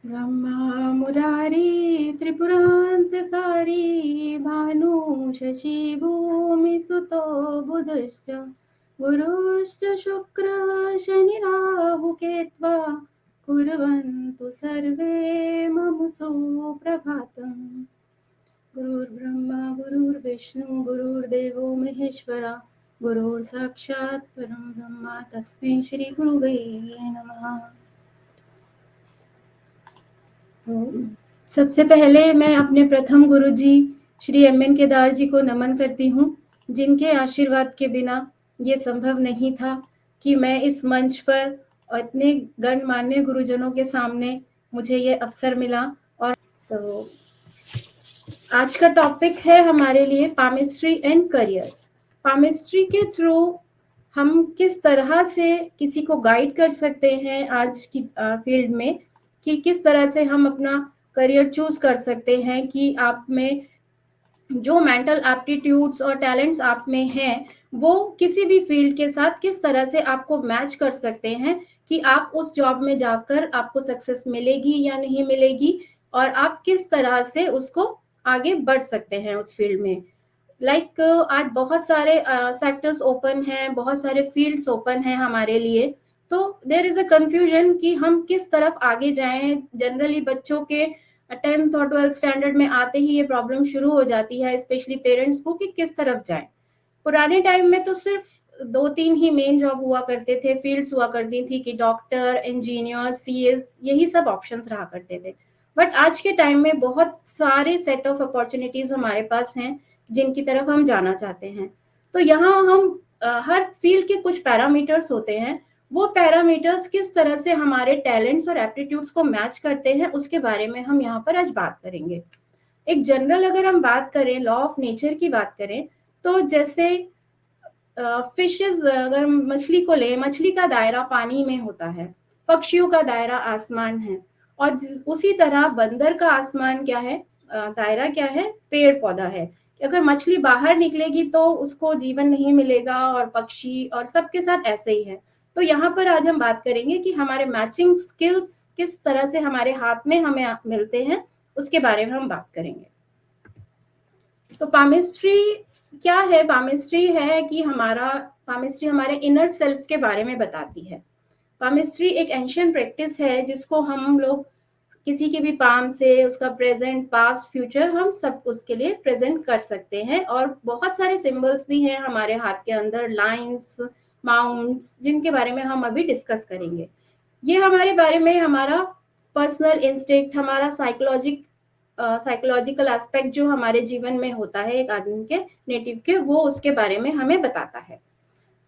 ब्रह्मा मुरारी त्रिपुरान्तकारी भानु शशि भूमिसुतो बुधश्च गुरुश्च शुक्रः शनिराहुकेत्वा कुर्वन्तु सर्वे मम सुप्रभातम्। गुरुर्ब्रह्मा गुरुर्विष्णु गुरुर्देवो महेश्वरा गुरुर्साक्षात् परं ब्रह्म तस्मै श्री गुरुवे नमः। सबसे पहले मैं अपने प्रथम गुरु जी श्री एम.एन. केदार जी को नमन करती हूँ, जिनके आशीर्वाद के बिना ये संभव नहीं था कि मैं इस मंच पर और इतने गणमान्य गुरुजनों के सामने मुझे ये अवसर मिला। और तो आज का टॉपिक है हमारे लिए पामिस्ट्री एंड करियर। पामिस्ट्री के थ्रू हम किस तरह से किसी को गाइड कर सकते हैं आज की फील्ड में, कि किस तरह से हम अपना करियर चूज कर सकते हैं, कि आप में जो मेंटल एप्टीट्यूड्स और टैलेंट्स आप में हैं वो किसी भी फील्ड के साथ किस तरह से आपको मैच कर सकते हैं, कि आप उस जॉब में जाकर आपको सक्सेस मिलेगी या नहीं मिलेगी, और आप किस तरह से उसको आगे बढ़ सकते हैं उस फील्ड में। आज बहुत सारे सेक्टर्स ओपन हैं, बहुत सारे फील्ड्स ओपन हैं हमारे लिए, तो देयर इज अ कंफ्यूजन कि हम किस तरफ आगे जाएं। जनरली बच्चों के 10th और 12th स्टैंडर्ड में आते ही ये प्रॉब्लम शुरू हो जाती है, स्पेशली पेरेंट्स को, कि किस तरफ जाएं। पुराने टाइम में तो सिर्फ 2-3 ही मेन जॉब हुआ करते थे, फील्ड्स हुआ करती थी कि डॉक्टर, इंजीनियर, सीएस, यही सब ऑप्शंस रहा करते थे। बट आज के टाइम में बहुत सारे सेट ऑफ अपॉर्चुनिटीज हमारे पास हैं जिनकी तरफ हम जाना चाहते हैं। तो यहाँ हम हर फील्ड के कुछ पैरामीटर्स होते हैं, वो पैरामीटर्स किस तरह से हमारे टैलेंट्स और एप्टीट्यूड्स को मैच करते हैं, उसके बारे में हम यहाँ पर आज बात करेंगे। एक जनरल अगर हम बात करें, लॉ ऑफ नेचर की बात करें, तो जैसे फिशेस, अगर मछली को लें, मछली का दायरा पानी में होता है, पक्षियों का दायरा आसमान है, और उसी तरह बंदर का आसमान क्या है, दायरा क्या है, पेड़ पौधा है। अगर मछली बाहर निकलेगी तो उसको जीवन नहीं मिलेगा, और पक्षी और सबके साथ ऐसे ही है। तो यहाँ पर आज हम बात करेंगे कि हमारे मैचिंग स्किल्स किस तरह से हमारे हाथ में हमें मिलते हैं, उसके बारे में हम बात करेंगे। तो पामिस्ट्री क्या है? पामिस्ट्री है कि पामिस्ट्री हमारे इनर सेल्फ के बारे में बताती है। पामिस्ट्री एक एंशिएंट प्रैक्टिस है जिसको हम लोग किसी के भी पाम से उसका प्रेजेंट, पास्ट, फ्यूचर, हम सब उसके लिए प्रेजेंट कर सकते हैं। और बहुत सारे सिंबल्स भी हैं हमारे हाथ के अंदर, लाइंस, माउंट्स, जिनके बारे में हम अभी डिस्कस करेंगे। ये हमारे बारे में हमारा पर्सनल इंस्टिंक्ट, हमारा साइकोलॉजिकल एस्पेक्ट जो हमारे जीवन में होता है एक आदमी के, नेटिव के, वो उसके बारे में हमें बताता है।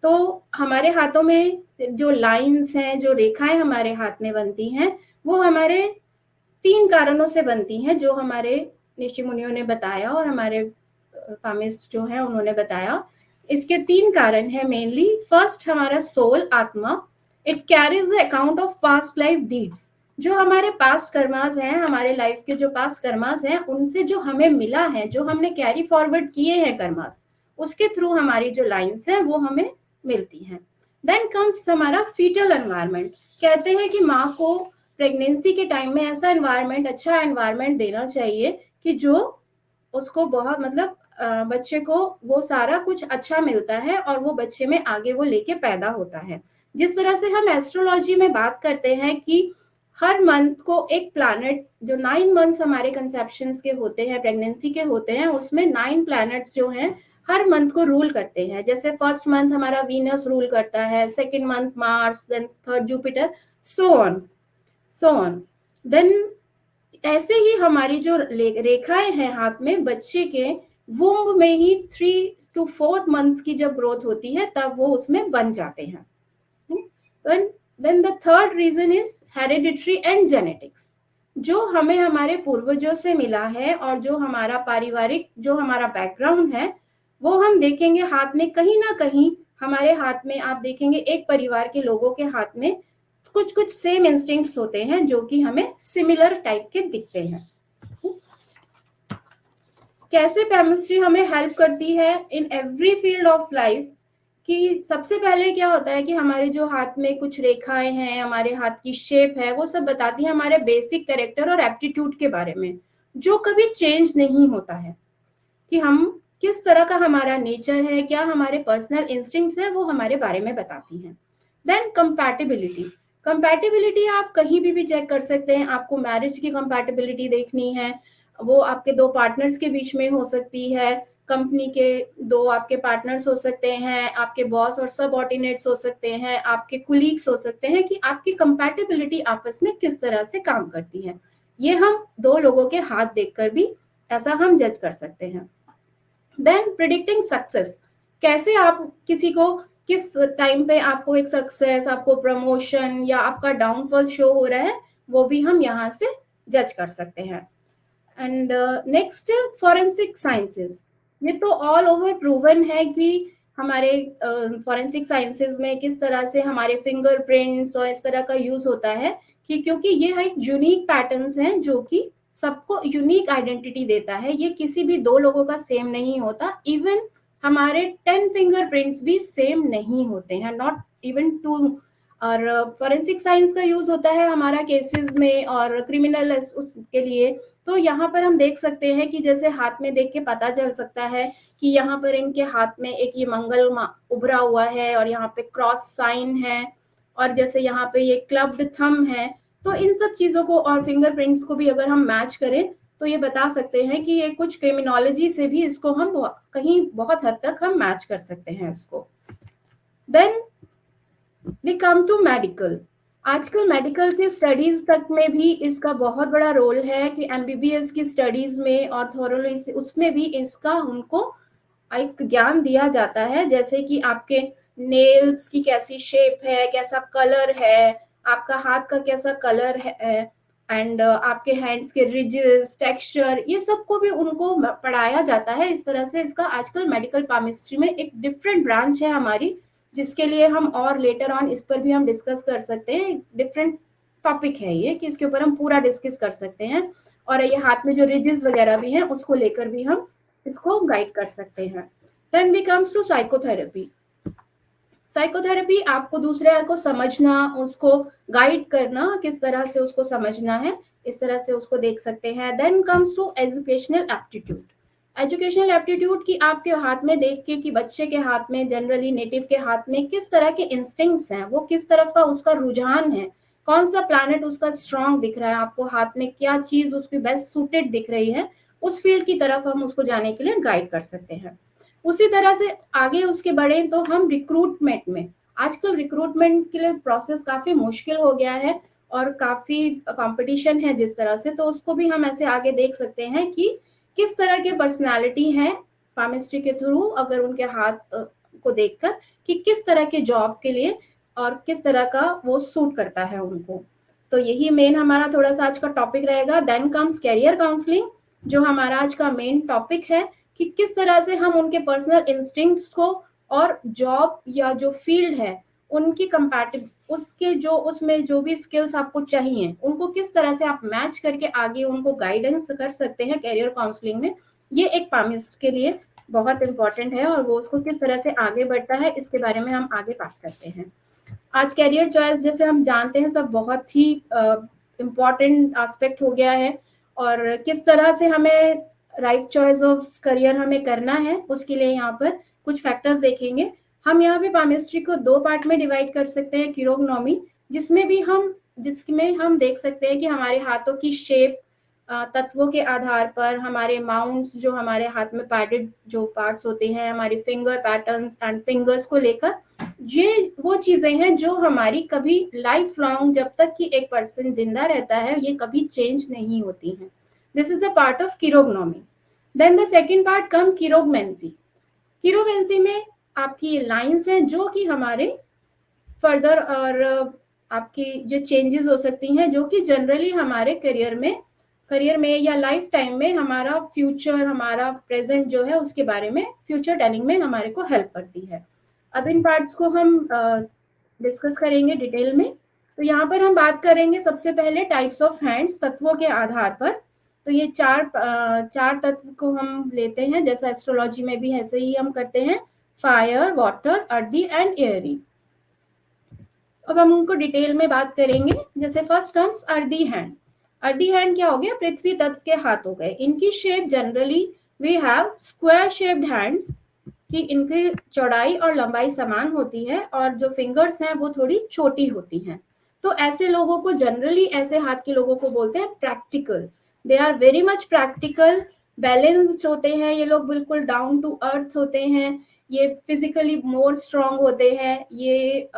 तो हमारे हाथों में जो लाइंस हैं, जो रेखाएं हमारे हाथ में बनती हैं, वो हमारे 3 कारणों से बनती हैं, जो हमारे ऋषि मुनियों ने बताया और हमारे पामिस्ट जो है उन्होंने बताया। इसके 3 कारण है मेनली। फर्स्ट, हमारा सोल, आत्मा, it carries the account of past life deeds. जो हमारे पास्ट कर्मास हैं, हमारे लाइफ के जो पास्ट कर्मास हैं, उनसे जो हमें मिला है, जो हमने कैरी फॉरवर्ड किए हैं कर्मास, उसके थ्रू हमारी जो लाइन्स हैं वो हमें मिलती हैं। देन कम्स हमारा फीटल एनवायरनमेंट। कहते हैं कि माँ को प्रेगनेंसी के टाइम में ऐसा एनवायरनमेंट, अच्छा एनवायरनमेंट देना चाहिए कि जो उसको बहुत, मतलब बच्चे को वो सारा कुछ अच्छा मिलता है और वो बच्चे में आगे वो लेके पैदा होता है। जिस तरह से हम एस्ट्रोलॉजी में बात करते हैं कि हर मंथ को एक प्लैनेट, जो 9 मंथ्स हमारे कंसेप्शंस के होते हैं, प्रेगनेंसी के होते हैं, उसमें 9 प्लैनेट्स जो हैं हर मंथ को रूल करते हैं। जैसे फर्स्ट मंथ हमारा वीनस रूल करता है, second month Mars, then third Jupiter, so on. Then ऐसे ही हमारी जो रेखाएं हैं हाथ में, बच्चे के वुम्ब में ही 3 to 4 मंथ्स की जब ग्रोथ होती है तब वो उसमें बन जाते हैं। Then the third reason is hereditary and genetics. जो हमें हमारे पूर्वजों से मिला है और जो हमारा पारिवारिक जो हमारा बैकग्राउंड है, वो हम देखेंगे हाथ में कहीं ना कहीं, हमारे हाथ में आप देखेंगे एक परिवार के लोगों के हाथ में कुछ कुछ सेम इंस्टिंक्ट्स होते हैं जो कि हमें सिमिलर टाइप के दिखते हैं। कैसे केमिस्ट्री हमें हेल्प करती है in every field of life, कि सबसे पहले क्या होता है कि हमारे जो हाथ में कुछ रेखाएं हैं, हमारे हाथ की शेप है, वो सब बताती है हमारे बेसिक कैरेक्टर और एप्टीट्यूड के बारे में, जो कभी चेंज नहीं होता है, कि हम किस तरह का हमारा नेचर है, क्या हमारे पर्सनल इंस्टिंक्ट्स है, वो हमारे बारे में बताती हैं। देन कंपैटिबिलिटी, कंपैटिबिलिटी आप कहीं भी चेक कर सकते हैं। आपको मैरिज की कंपैटिबिलिटी देखनी है, वो आपके दो पार्टनर्स के बीच में हो सकती है, कंपनी के दो आपके पार्टनर्स हो सकते हैं, आपके बॉस और सबऑर्डिनेट्स हो सकते हैं, आपके कुलीग्स हो सकते हैं, कि आपकी कंपैटिबिलिटी आपस में किस तरह से काम करती है। ये हम दो लोगों के हाथ देखकर भी ऐसा हम जज कर सकते हैं। देन प्रिडिक्टिंग सक्सेस, कैसे आप किसी को किस टाइम पे आपको एक सक्सेस, आपको प्रमोशन या आपका डाउनफॉल शो हो रहा है, वो भी हम यहाँ से जज कर सकते हैं। एंड नेक्स्ट, फॉरेंसिक साइंसेस, ये तो ऑल ओवर प्रूवन है कि हमारे फॉरेंसिक साइंसेस में किस तरह से हमारे फिंगरप्रिंट्स और इस तरह का यूज होता है, कि क्योंकि ये एक यूनिक पैटर्न्स हैं जो कि सबको यूनिक आइडेंटिटी देता है। ये किसी भी दो लोगों का सेम नहीं होता, इवन हमारे 10 फिंगरप्रिंट्स भी सेम नहीं होते हैं, नॉट इवन 2। और फॉरेंसिक साइंस का यूज होता है हमारा केसेस में और क्रिमिनल उसके लिए। तो यहाँ पर हम देख सकते हैं कि जैसे हाथ में देख के पता चल सकता है कि यहाँ पर इनके हाथ में एक ये मंगल उभरा हुआ है और यहाँ पे क्रॉस साइन है, और जैसे यहाँ पे ये क्लब्ड थंब है। तो इन सब चीजों को और फिंगरप्रिंट्स को भी अगर हम मैच करें तो ये बता सकते हैं कि ये कुछ क्रिमिनोलॉजी से भी इसको हम कहीं बहुत हद तक हम मैच कर सकते हैं इसको। Then we come to medical. आजकल मेडिकल के स्टडीज तक में भी इसका बहुत बड़ा रोल है, कि एमबीबीएस की स्टडीज में और थोरोली उसमें भी इसका उनको एक ज्ञान दिया जाता है, जैसे कि आपके नेल्स की कैसी शेप है, कैसा कलर है, आपका हाथ का कैसा कलर है, एंड आपके हैंड्स के रिजेस, टेक्सचर, ये सब को भी उनको पढ़ाया जाता है। इस तरह से इसका आजकल मेडिकल केमिस्ट्री में एक डिफरेंट ब्रांच है हमारी, जिसके लिए हम और लेटर ऑन इस पर भी हम डिस्कस कर सकते हैं। डिफरेंट टॉपिक है ये, कि इसके ऊपर हम पूरा डिस्कस कर सकते हैं, और ये हाथ में जो रिजेस वगैरह भी हैं उसको लेकर भी हम इसको गाइड कर सकते हैं। Then we comes to psychotherapy. Psychotherapy आपको दूसरे को समझना, उसको गाइड करना, किस तरह से उसको समझना है, इस तरह से उसको देख सकते हैं। Then comes to educational aptitude. Educational aptitude की आपके हाथ में देख के, कि बच्चे के हाथ में, जनरली नेटिव के हाथ में किस तरह के इंस्टिंक्ट्स हैं, वो किस तरफ का उसका रुझान है, कौन सा प्लैनेट उसका स्ट्रांग दिख रहा है, आपको हाथ में क्या चीज उसकी बेस्ट सूटेड दिख रही है, उस फील्ड की तरफ हम उसको जाने के लिए गाइड कर सकते हैं। उसी तरह से आगे उसके बढ़े तो हम रिक्रूटमेंट में, आजकल रिक्रूटमेंट के लिए प्रोसेस काफी मुश्किल हो गया है और काफी कंपटीशन है जिस तरह से, तो उसको भी हम ऐसे आगे देख सकते हैं कि किस तरह के पर्सनालिटी हैं केमिस्ट्री के थ्रू, अगर उनके हाथ को देखकर, कि किस तरह के जॉब के लिए और किस तरह का वो सूट करता है उनको। तो यही मेन हमारा थोड़ा सा आज का टॉपिक रहेगा। देन कम्स कैरियर काउंसलिंग, जो हमारा आज का मेन टॉपिक है, कि किस तरह से हम उनके पर्सनल इंस्टिंक्ट्स को और जॉब या जो फील्ड है उनकी कंपैटिब उसके जो उसमें जो भी स्किल्स आपको चाहिए उनको किस तरह से आप मैच करके आगे उनको गाइडेंस कर सकते हैं कैरियर काउंसलिंग में। ये एक पामिस्ट के लिए बहुत इंपॉर्टेंट है, और वो उसको किस तरह से आगे बढ़ता है इसके बारे में हम आगे बात करते हैं। आज कैरियर चॉइस जैसे हम जानते हैं सब बहुत ही इम्पॉर्टेंट एस्पेक्ट हो गया है, और किस तरह से हमें राइट चॉइस ऑफ करियर हमें करना है उसके लिए यहाँ पर कुछ फैक्टर्स देखेंगे। हम यहाँ पे पामिस्ट्री को दो पार्ट में डिवाइड कर सकते हैं, किरोग्नोमी, जिसमें हम देख सकते हैं कि हमारे हाथों की शेप तत्वों के आधार पर, हमारे माउंट्स जो हमारे हाथ में पैडेड जो पार्ट्स होते हैं, हमारी फिंगर पैटर्न्स एंड फिंगर्स को लेकर, ये वो चीजें हैं जो हमारी कभी लाइफ लॉन्ग, जब तक कि एक पर्सन जिंदा रहता है, ये कभी चेंज नहीं होती हैं। This is the part of chirognomy. Then the second part come chiromancy. Chiromancy में आपकी लाइंस हैं जो कि हमारे फर्दर और आपकी जो चेंजेस हो सकती हैं, जो कि जनरली हमारे करियर में या लाइफ टाइम में हमारा फ्यूचर, हमारा प्रेजेंट जो है उसके बारे में फ्यूचर टेलिंग में हमारे को हेल्प करती है। अब इन पार्ट्स को हम डिस्कस करेंगे डिटेल में। तो यहाँ पर हम बात करेंगे सबसे पहले टाइप्स ऑफ हैंड्स, तत्वों के आधार पर। तो ये चार तत्व को हम लेते हैं, जैसा एस्ट्रोलॉजी में भी ऐसे ही हम करते हैं, fire, water, earthy and Airy. अब हम उनको डिटेल में बात करेंगे। जैसे first comes earthy hand. Earthy hand क्या हो गया? पृथ्वी तत्व के हाथ हो गए। इनकी shape generally we have square shaped hands, कि इनकी चौड़ाई और लंबाई समान होती है और जो फिंगर्स हैं वो थोड़ी छोटी होती हैं। तो ऐसे लोगों को जनरली, ऐसे हाथ के लोगों को बोलते हैं practical. They are very much practical, balanced होते हैं ये लोग, बिल्कुल डाउन टू अर्थ होते हैं। ये फिजिकली मोर स्ट्रांग होते हैं। ये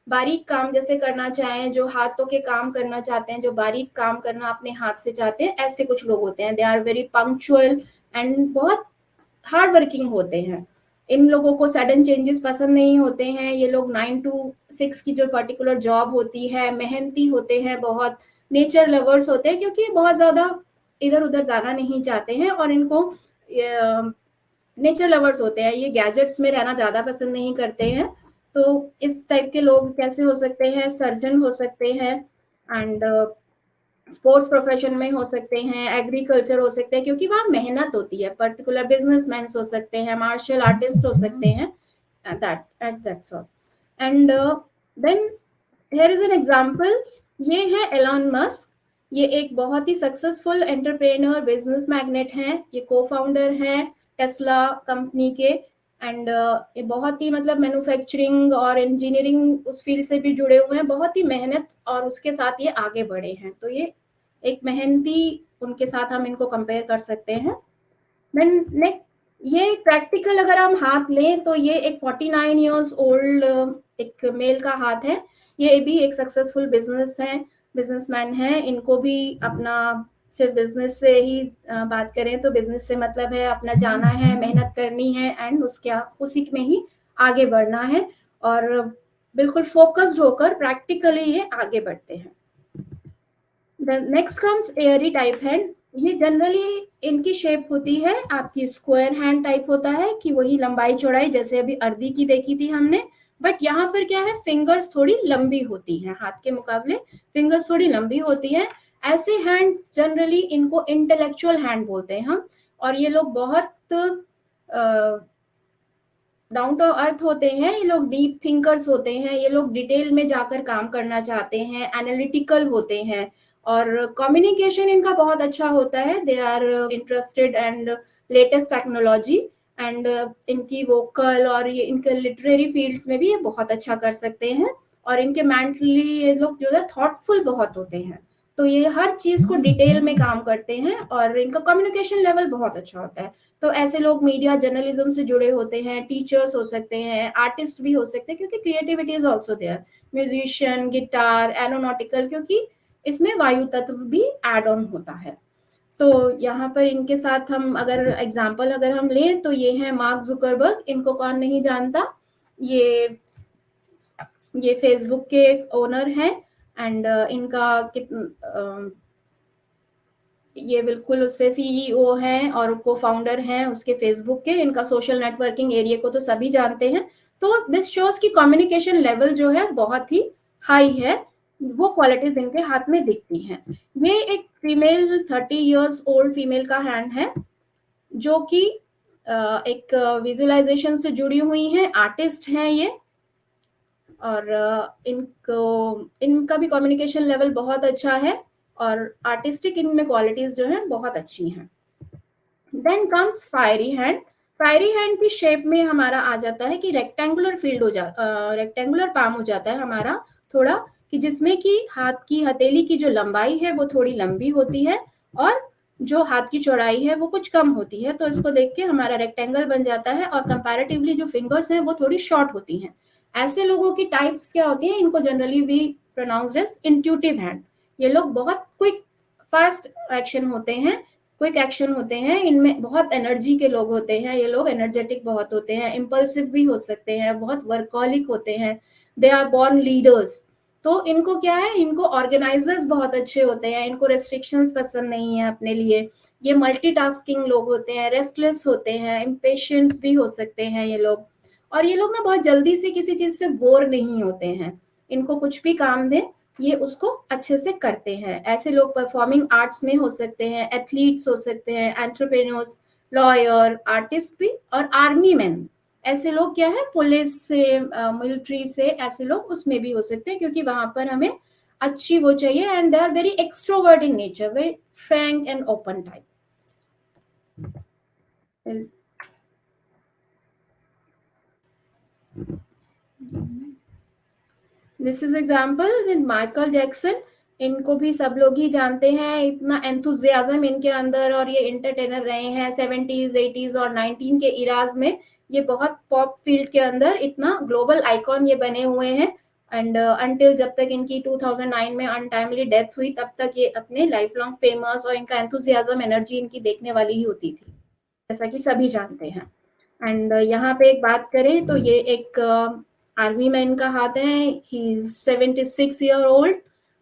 बारीक काम जैसे करना चाहें, जो हाथों के काम करना चाहते हैं, जो बारीक काम करना अपने हाथ से चाहते हैं, ऐसे कुछ लोग होते हैं। They are very punctual and बहुत हार्ड वर्किंग होते हैं। इन लोगों को सडन चेंजेस पसंद नहीं होते हैं। ये लोग 9 to 6 की जो पर्टिकुलर जॉब होती है, मेहनती होते हैं, बहुत नेचर लवर्स होते हैं, क्योंकि बहुत ज़्यादा इधर उधर जाना नहीं चाहते हैं और इनको नेचर लवर्स होते हैं। ये गैजेट्स में रहना ज़्यादा पसंद नहीं करते हैं। तो इस टाइप के लोग कैसे हो सकते हैं? सर्जन हो सकते हैं, एंड स्पोर्ट्स प्रोफेशन में हो सकते हैं, एग्रीकल्चर हो सकते हैं, क्योंकि वहाँ मेहनत होती है। पर्टिकुलर बिजनेसमैन हो सकते हैं, मार्शल आर्टिस्ट हो सकते हैं, that's all. And then here is an example. ये है एलन मस्क। ये एक बहुत ही सक्सेसफुल एंटरप्रेन्योर, बिजनेस मैग्नेट हैं। ये को फाउंडर हैं टेस्ला कंपनी के। एंड ये बहुत ही मतलब मैन्युफैक्चरिंग और इंजीनियरिंग उस फील्ड से भी जुड़े हुए हैं। बहुत ही मेहनत और उसके साथ ये आगे बढ़े हैं। तो ये एक मेहनती, उनके साथ हम इनको कंपेयर कर सकते हैं। देन नेक्स्ट, ये प्रैक्टिकल अगर हम हाथ लें तो ये एक 49 ईयर्स ओल्ड एक मेल का हाथ है। ये भी एक सक्सेसफुल बिजनेसमैन है। इनको भी अपना सिर्फ बिजनेस से ही बात करें तो बिजनेस से मतलब है अपना जाना है, मेहनत करनी है एंड उसी में ही आगे बढ़ना है, और बिल्कुल फोकस्ड होकर प्रैक्टिकली ये आगे बढ़ते हैं। Next comes Airy type hand. ये जनरली इनकी शेप होती है आपकी स्क्वायर हैंड टाइप होता है, कि वही लंबाई चौड़ाई जैसे अभी अर्दी की देखी थी हमने। बट यहाँ पर क्या है, फिंगर्स थोड़ी लंबी होती हैं, हाथ के मुकाबले फिंगर्स थोड़ी लंबी होती है। ऐसे हैंड्स जनरली इनको इंटेलेक्चुअल हैंड बोलते हैं हम। और ये लोग बहुत डाउन टू अर्थ होते हैं। ये लोग डीप थिंकर्स होते हैं। ये लोग डिटेल में जाकर काम करना चाहते हैं, एनालिटिकल होते हैं, और कम्युनिकेशन इनका बहुत अच्छा होता है। They are interested and latest technology, and इनकी वोकल और ये इनके लिटरेरी फील्ड्स में भी ये बहुत अच्छा कर सकते हैं। और इनके मेंटली ये लोग जो है थॉटफुल बहुत होते हैं। तो ये हर चीज को डिटेल में काम करते हैं और इनका कम्युनिकेशन लेवल बहुत अच्छा होता है। तो ऐसे लोग मीडिया जर्नलिज्म से जुड़े होते हैं, टीचर्स हो सकते हैं, आर्टिस्ट भी हो सकते हैं, क्योंकि creativity is also there, musician, guitar, aeronautical, क्योंकि इसमें वायु तत्व भी एड ऑन होता है। तो यहाँ पर इनके साथ हम अगर एग्जाम्पल अगर हम लें तो ये है मार्क जुकरबर्ग। इनको कौन नहीं जानता? ये फेसबुक के ओनर हैं, एंड इनका ये बिल्कुल उससे सीईओ हैं और को फाउंडर हैं उसके फेसबुक के। इनका सोशल नेटवर्किंग एरिया को तो सभी जानते हैं। तो दिस शोज की कम्युनिकेशन लेवल जो है बहुत ही हाई है। वो क्वालिटीज इनके हाथ में दिखती हैं। ये एक फीमेल 30 इयर्स ओल्ड फीमेल का हैंड है, जो कि एक विजुअलाइजेशन से जुड़ी हुई हैं, आर्टिस्ट हैं ये। और इनका भी कम्युनिकेशन लेवल बहुत अच्छा है और आर्टिस्टिक इनमें क्वालिटीज जो हैं बहुत अच्छी हैं। Then comes fiery hand. Fiery hand की शेप में हमारा आ जाता है कि रेक्टेंगुलर रेक्टेंगुलर पाम हो जाता है हमारा थोड़ा, कि जिसमें कि हाथ की हथेली की जो लंबाई है वो थोड़ी लंबी होती है और जो हाथ की चौड़ाई है वो कुछ कम होती है। तो इसको देख के हमारा रेक्टेंगल बन जाता है, और कंपैरेटिवली जो फिंगर्स हैं वो थोड़ी शॉर्ट होती हैं। ऐसे लोगों की टाइप्स क्या होती हैं? इनको जनरली भी प्रोनाउंस्ड एज इंट्यूटिव हैंड। ये लोग बहुत क्विक फास्ट एक्शन होते हैं, क्विक एक्शन होते हैं। इनमें बहुत एनर्जी के लोग होते हैं। ये लोग एनर्जेटिक बहुत होते हैं, इम्पल्सिव भी हो सकते हैं, बहुत वर्कॉलिक होते हैं। They are born leaders. तो इनको क्या है, इनको ऑर्गेनाइजर्स बहुत अच्छे होते हैं, इनको रेस्ट्रिक्शंस पसंद नहीं है अपने लिए। ये मल्टीटास्किंग लोग होते हैं, रेस्टलेस होते हैं, इम्पेशेंट्स भी हो सकते हैं ये लोग। और ये लोग ना बहुत जल्दी से किसी चीज से बोर नहीं होते हैं, इनको कुछ भी काम दे ये उसको अच्छे से करते हैं। ऐसे लोग परफॉर्मिंग आर्ट्स में हो सकते हैं, एथलीट्स हो सकते हैं, एंटरप्रेन्योर्स, लॉयर, आर्टिस्ट भी, और आर्मी मैन। ऐसे लोग क्या है, पुलिस से, मिलिट्री से, ऐसे लोग उसमें भी हो सकते हैं, क्योंकि वहां पर हमें अच्छी वो चाहिए, and they are very extrovert in nature, very frank and open type. This is example in Michael Jackson. इनको भी सब लोग ही जानते हैं, इतना एंथुजियाज्म इनके अंदर, और ये एंटरटेनर रहे हैं 70s 80s और 19 के इराज में। ये बहुत पॉप फील्ड के अंदर इतना ग्लोबल आइकॉन ये बने हुए हैं। एंड अनटिल जब तक इनकी 2009 में अनटाइमली डेथ हुई, तब तक ये अपने लाइफ लॉन्ग फेमस, और इनका एंथुजियाज्म एनर्जी इनकी देखने वाली ही होती थी, जैसा कि सभी जानते हैं। एंड यहाँ पे एक बात करें तो ये एक आर्मी मैन का हाथ है, he is 76 year old.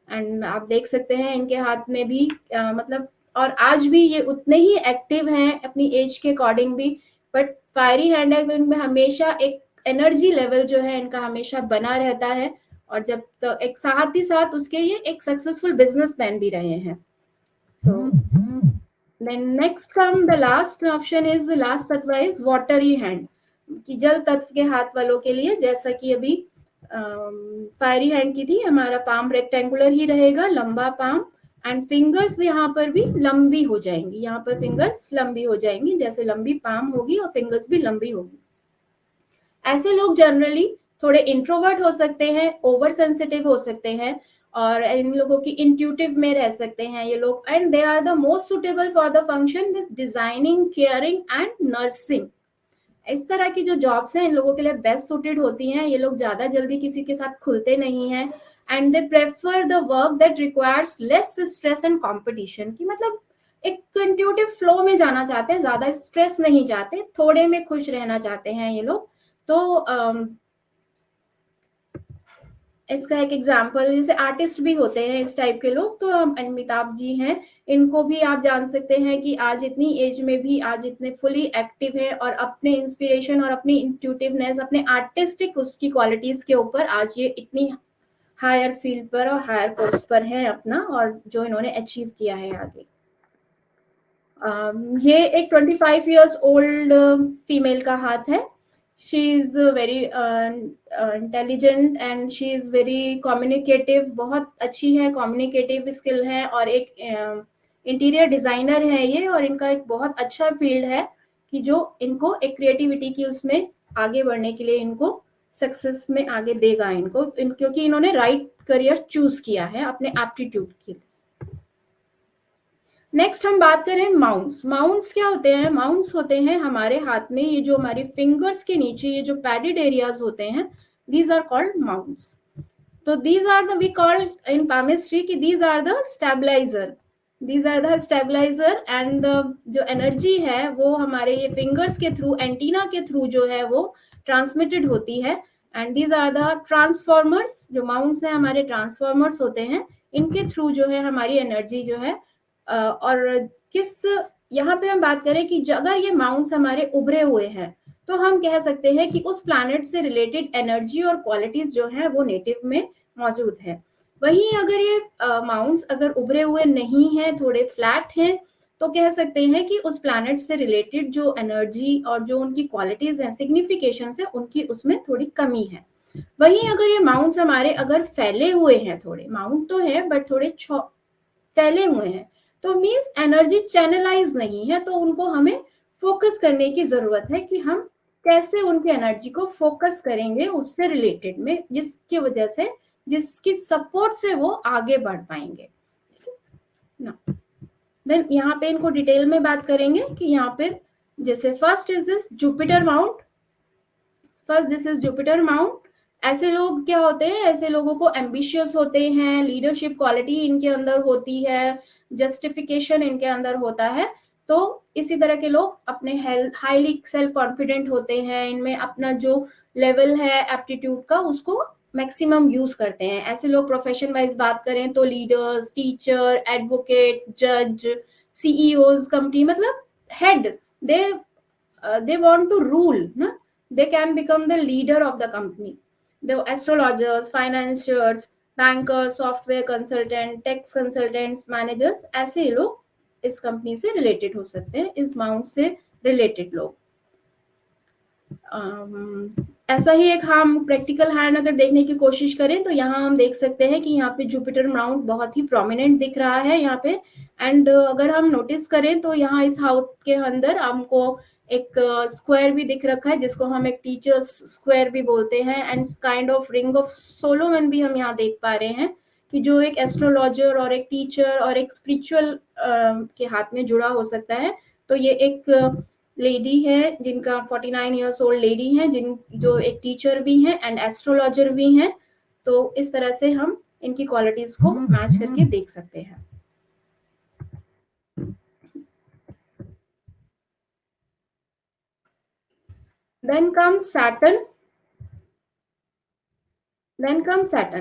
And आप देख सकते हैं इनके हाथ में भी मतलब, और आज भी ये उतने ही एक्टिव हैं अपनी एज के अकॉर्डिंग भी। बट फायरी हैंड है तो इनमें हमेशा एक एनर्जी लेवल जो है इनका हमेशा बना रहता है। और जब तो एक साथ ही साथ उसके ये एक सक्सेसफुल बिजनेसमैन भी रहे हैं। तो then next come the last option is the last तत्व is watery hand, कि जल तत्व के हाथ वालों के लिए, जैसा कि अभी फायरी हैंड की थी, हमारा पाम रेक्टेंगुलर ही रहेगा, लंबा पाम, एंड फिंगर्स यहाँ पर भी लंबी हो जाएंगी, यहाँ पर फिंगर्स लंबी हो जाएंगी, जैसे लंबी पाम होगी और फिंगर्स भी लंबी होगी। ऐसे लोग जनरली थोड़े इंट्रोवर्ट हो सकते हैं, ओवर सेंसिटिव हो सकते हैं, और इन लोगों की इंट्यूटिव में रह सकते हैं ये लोग, and they are the most suitable for the function designing, caring and nursing. इस तरह की जो जॉब्स हैं इन लोगों के लिए बेस्ट सुटेड होती हैं। ये लोग ज्यादा जल्दी किसी के साथ खुलते नहीं हैं, and they prefer the work that requires less stress and competition, की मतलब एक इंट्यूटिव फ्लो में जाना चाहते हैं, ज्यादा स्ट्रेस नहीं चाहते, थोड़े में खुश रहना चाहते हैं ये लोग। तो इसका एक एग्जाम्पल, जैसे आर्टिस्ट भी होते हैं इस टाइप के लोग, तो अमिताभ जी हैं, इनको भी आप जान सकते हैं कि आज इतनी एज में भी आज इतने फुली एक्टिव हैं, और अपने इंस्पिरेशन और अपनी इंट्यूटिवनेस, अपने आर्टिस्टिक उसकी क्वालिटीज के ऊपर आज ये इतनी हायर फील्ड पर और हायर पोस्ट पर हैं अपना, और जो इन्होंने अचीव किया है आगे। ये एक 25 ईयर्स ओल्ड फीमेल का हाथ है। She is very intelligent and she is very communicative, बहुत अच्छी है, कम्युनिकेटिव स्किल है, और एक इंटीरियर डिजाइनर है ये, और इनका एक बहुत अच्छा फील्ड है कि जो इनको एक क्रिएटिविटी की उसमें आगे बढ़ने के लिए इनको सक्सेस में आगे देगा इनको, क्योंकि इन्होंने राइट करियर चूज किया है अपने एप्टीट्यूड के लिए। नेक्स्ट हम बात करें माउंट्स। माउंट्स क्या होते हैं? माउंट्स होते हैं हमारे हाथ में, ये जो हमारी फिंगर्स के नीचे ये जो पैडेड एरियाज होते हैं, दीज आर कॉल्ड माउंट्स। तो these are the, we call in chemistry कि these are the stabiliser, these are the stabiliser, and जो एनर्जी है वो हमारे ये फिंगर्स के थ्रू, एंटीना के थ्रू जो है वो ट्रांसमिटेड होती है। And these are the transformers, जो माउंट्स हैं हमारे ट्रांसफॉर्मर्स होते हैं, इनके थ्रू जो है हमारी एनर्जी जो है और किस, यहाँ पे हम बात करें कि अगर ये माउंट्स हमारे उभरे हुए हैं, तो हम कह सकते हैं कि उस प्लैनेट से रिलेटेड एनर्जी और क्वालिटीज जो है वो नेटिव में मौजूद है। वहीं अगर ये माउंट्स अगर उभरे हुए नहीं हैं, थोड़े फ्लैट हैं, तो कह सकते हैं कि उस प्लैनेट से रिलेटेड जो एनर्जी और जो उनकी क्वालिटीज हैं, सिग्निफिकेशन है, उनकी उसमें थोड़ी कमी है। वहीं अगर ये माउंट्स हमारे अगर फैले हुए हैं, थोड़े माउंट तो है बट थोड़े फैले हुए हैं, तो मीन्स एनर्जी चैनलाइज नहीं है, तो उनको हमें फोकस करने की जरूरत है कि हम कैसे उनकी एनर्जी को फोकस करेंगे उससे रिलेटेड में, जिसकी वजह से, जिसकी सपोर्ट से वो आगे बढ़ पाएंगे ना। देन यहाँ पे इनको डिटेल में बात करेंगे कि यहाँ पे जैसे first is this Jupiter mount, first this is Jupiter mount. ऐसे लोग क्या होते हैं, ऐसे लोगों को एम्बिशियस होते हैं, लीडरशिप क्वालिटी इनके अंदर होती है, जस्टिफिकेशन इनके अंदर होता है। तो इसी तरह के लोग अपने हाईली सेल्फ कॉन्फिडेंट होते हैं, इनमें अपना जो लेवल है एप्टीट्यूड का उसको मैक्सिमम यूज करते हैं। ऐसे लोग प्रोफेशन वाइज बात करें तो लीडर्स, टीचर, एडवोकेट्स, जज, सीईओज, कंपनी मतलब head, they they want to rule, na? They can become the leader of the company. The astrologers, financiers, bankers, software consultant, tax consultants, managers, ऐसे लोग इस company से related हो सकते हैं, इस माउंट से रिलेटेड लोग। ऐसा ही एक हम प्रैक्टिकल हैंड अगर देखने की कोशिश करें तो यहाँ हम देख सकते हैं कि यहाँ पे जुपिटर माउंट बहुत ही प्रोमिनेंट दिख रहा है यहाँ पे। एंड अगर हम नोटिस करें तो यहाँ इस हाउस के अंदर हमको एक स्क्वायर भी दिख रखा है जिसको हम एक टीचर्स स्क्वायर भी बोलते हैं। And kind of ring of Solomon भी हम यहाँ देख पा रहे हैं कि जो एक एस्ट्रोलॉजर और एक टीचर और एक स्पिरिचुअल के हाथ में जुड़ा हो सकता है। तो ये एक लेडी है जिनका 49 ईयर्स ओल्ड लेडी है, जिन जो एक टीचर भी हैं एंड एस्ट्रोलॉजर भी हैं। तो इस तरह से हम इनकी क्वालिटीज को मैच करके देख सकते हैं। Then come Saturn.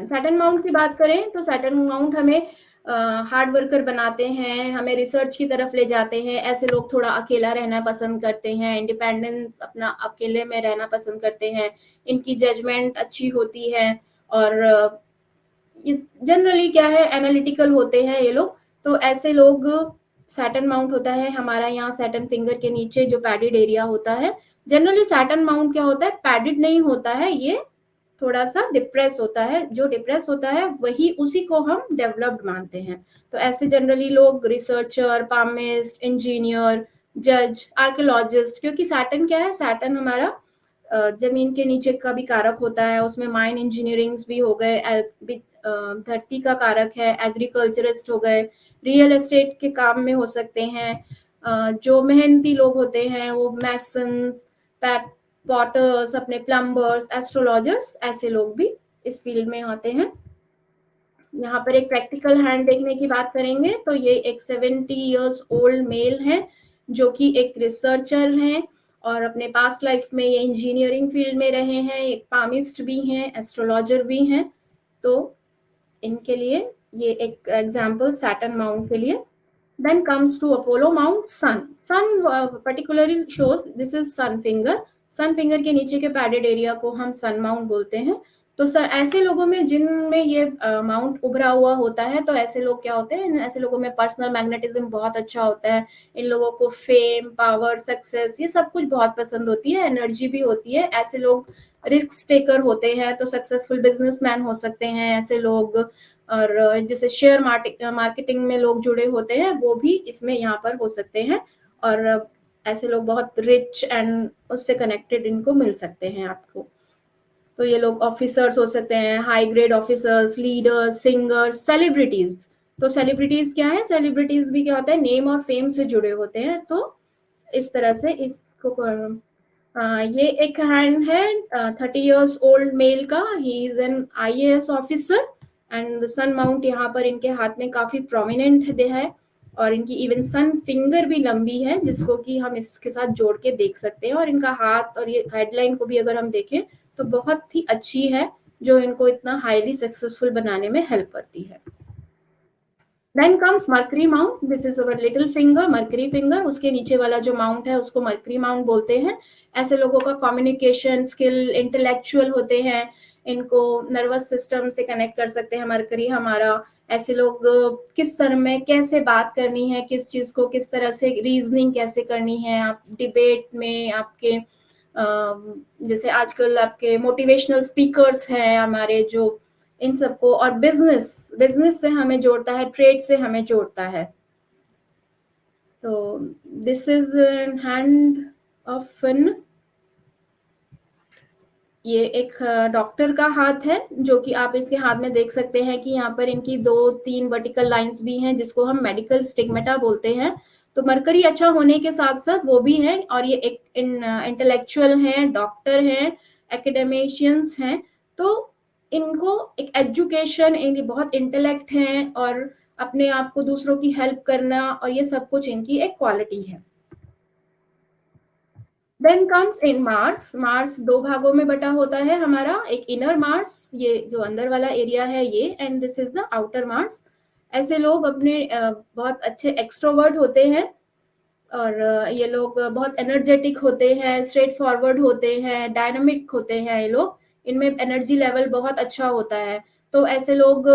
Saturn mount की बात करें तो सैटर्न माउंट हमें हार्ड वर्कर बनाते हैं, हमें रिसर्च की तरफ ले जाते हैं। ऐसे लोग थोड़ा अकेला रहना पसंद करते हैं, इंडिपेंडेंस अपना अकेले में रहना पसंद करते हैं। इनकी जजमेंट अच्छी होती है और जनरली क्या है एनालिटिकल होते हैं ये लोग। तो ऐसे लोग सैटर्न माउंट होता है हमारा यहाँ सैटर्न फिंगर के नीचे जो पैडिड एरिया होता है। जनरली सैटर्न माउंट क्या होता है, पैडिड नहीं होता है, ये थोड़ा सा डिप्रेस होता है। जो डिप्रेस होता है वही उसी को हम डेवलप्ड मानते हैं। तो ऐसे जनरली लोग रिसर्चर, पामिस्ट, इंजीनियर, जज, आर्कियोलॉजिस्ट, क्योंकि सैटर्न क्या है, सैटर्न हमारा जमीन के नीचे का भी कारक होता है, उसमें माइन इंजीनियरिंग भी हो गए, धरती का कारक है, एग्रीकल्चरिस्ट हो गए, रियल एस्टेट के काम में हो सकते हैं। जो मेहनती लोग होते हैं वो मैसन्स, पॉटर्स, अपने प्लम्बर्स, एस्ट्रोलॉजर्स, ऐसे लोग भी इस फील्ड में आते हैं। यहाँ पर एक प्रैक्टिकल हैंड देखने की बात करेंगे तो ये एक 70 इयर्स ओल्ड मेल है जो कि एक रिसर्चर हैं और अपने पास्ट लाइफ में ये इंजीनियरिंग फील्ड में रहे हैं, एक पामिस्ट भी हैं, एस्ट्रोलॉजर भी हैं। तो इनके लिए ये एक एग्जाम्पल सैटर्न माउंट के लिए। Then comes to Apollo Mount, Sun. Sun particularly shows this is sun finger. Sun finger के नीचे के पैडेड एरिया को हम सन माउंट बोलते हैं। तो ऐसे लोगों में जिनमें ये माउंट उभरा हुआ होता है तो ऐसे लोग क्या होते हैं, ऐसे लोगों में पर्सनल मैग्नेटिज्म बहुत अच्छा होता है। इन लोगों को फेम, पावर, सक्सेस ये सब कुछ बहुत पसंद होती है, एनर्जी भी होती है। ऐसे लोग रिस्क टेकर होते हैं तो सक्सेसफुल बिजनेसमैन हो सकते हैं ऐसे लोग। और जैसे शेयर मार्केटिंग में लोग जुड़े होते हैं वो भी इसमें यहाँ पर हो सकते हैं। और ऐसे लोग बहुत रिच एंड उससे कनेक्टेड इनको मिल सकते हैं आपको। तो ये लोग ऑफिसर्स हो सकते हैं, high grade officers, leaders, singers, celebrities. तो सेलिब्रिटीज क्या है, सेलिब्रिटीज भी क्या होता है, नेम और फेम से जुड़े होते हैं। तो इस तरह से इसको ये एक हैंड है 30 इयर्स ओल्ड मेल का, he is an IAS officer and sun mount यहाँ पर इनके हाथ में काफी प्रोमिनेंट है और इनकी इवन सन फिंगर भी लंबी है जिसको कि हम इसके साथ जोड़ के देख सकते हैं। और इनका हाथ और ये हेडलाइन को भी अगर हम देखें तो बहुत ही अच्छी है जो इनको इतना हाईली सक्सेसफुल बनाने में हेल्प करती है। Then comes Mercury Mount. This is our little finger, Mercury finger. उसके नीचे वाला जो माउंट है उसको Mercury Mount बोलते हैं। ऐसे लोगों का कम्युनिकेशन स्किल, इंटेलेक्चुअल होते हैं, इनको नर्वस सिस्टम से कनेक्ट कर सकते हैं मरकरी हमारा। ऐसे लोग किस तरह में कैसे बात करनी है, किस चीज को किस तरह से रीजनिंग कैसे करनी है, आप डिबेट में आपके जैसे आजकल आपके मोटिवेशनल स्पीकर्स हैं हमारे जो, इन सबको। और बिजनेस से हमें जोड़ता है, ट्रेड से हमें जोड़ता है। तो this is hand of an, ये एक डॉक्टर का हाथ है जो कि आप इसके हाथ में देख सकते हैं कि यहाँ पर इनकी 2-3 वर्टिकल लाइंस भी हैं जिसको हम मेडिकल स्टिग्मेटा बोलते हैं। तो मरकरी अच्छा होने के साथ साथ वो भी है और ये एक इंटेलेक्चुअल हैं, डॉक्टर हैं, एकेडमिशियंस हैं। तो इनको एक एजुकेशन, इनकी बहुत इंटेलेक्ट हैं और अपने आप को दूसरों की हेल्प करना और ये सब कुछ इनकी एक क्वालिटी है। Then comes in Mars. Mars दो भागों में बटा होता है हमारा, एक इनर मार्स, ये जो अंदर वाला एरिया है ये, and this is the outer Mars. ऐसे लोग अपने बहुत अच्छे एक्सट्रोवर्ट होते हैं, और ये लोग बहुत एनर्जेटिक होते हैं, स्ट्रेट फॉरवर्ड होते हैं, डायनामिक होते हैं ये लोग, इनमें एनर्जी लेवल बहुत अच्छा होता है। तो ऐसे लोग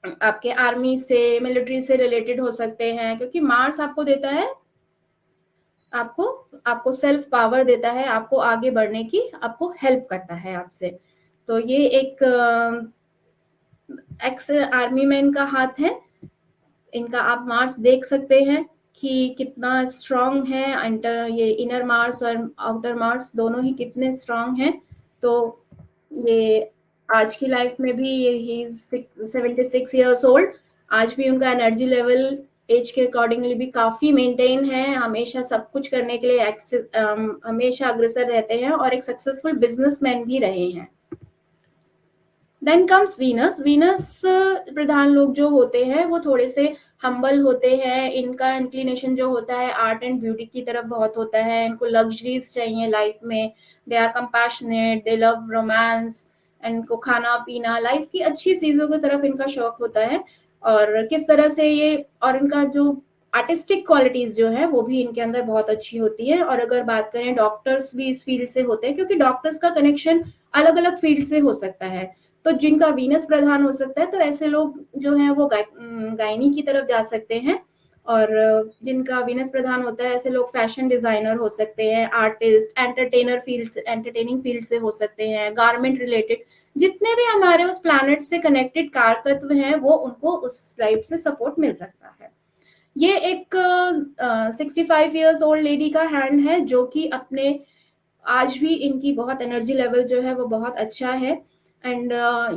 आपके आर्मी से, मिलिट्री से रिलेटेड हो सकते हैं, क्योंकि मार्स आपको देता है, आपको आपको सेल्फ पावर देता है, आपको आगे बढ़ने की आपको हेल्प करता है आपसे। तो ये एक एक्स आर्मी मैन का हाथ है, इनका आप मार्स देख सकते हैं कि कितना स्ट्रांग है। इंटर ये इनर मार्स और आउटर मार्स दोनों ही कितने स्ट्रांग हैं। तो ये आज की लाइफ में भी ही इज 76 ईयर्स ओल्ड, आज भी उनका एनर्जी लेवल एज के अकॉर्डिंगली भी काफी मेंटेन है, हमेशा सब कुछ करने के लिए हमेशा अग्रसर रहते हैं, और एक सक्सेसफुल बिजनेसमैन भी रहे हैं। Then comes Venus. वीनस प्रधान लोग जो होते हैं वो थोड़े से हम्बल होते हैं, इनका इंक्लिनेशन जो होता है आर्ट एंड ब्यूटी की तरफ बहुत होता है, इनको लग्जरीज चाहिए लाइफ में, they are compassionate, they love romance, इनको खाना पीना, लाइफ की अच्छी चीजों की तरफ इनका शौक होता है। और किस तरह से ये, और इनका जो आर्टिस्टिक क्वालिटीज जो है वो भी इनके अंदर बहुत अच्छी होती है। और अगर बात करें, डॉक्टर्स भी इस फील्ड से होते हैं, क्योंकि डॉक्टर्स का कनेक्शन अलग अलग फील्ड से हो सकता है। तो जिनका वीनस प्रधान हो सकता है, तो ऐसे लोग जो हैं वो गायनी की तरफ जा सकते हैं। और जिनका वीनस प्रधान होता है, ऐसे लोग फैशन डिजाइनर हो सकते हैं, आर्टिस्ट, एंटरटेनर फील्ड से, एंटरटेनिंग फील्ड से हो सकते हैं, गारमेंट रिलेटेड, जितने भी हमारे उस प्लैनेट से कनेक्टेड कारकत्व हैं वो उनको उस लाइफ से सपोर्ट मिल सकता है। ये एक 65 ईयर्स ओल्ड लेडी का हैंड है, जो कि अपने आज भी इनकी बहुत एनर्जी लेवल जो है वो बहुत अच्छा है। एंड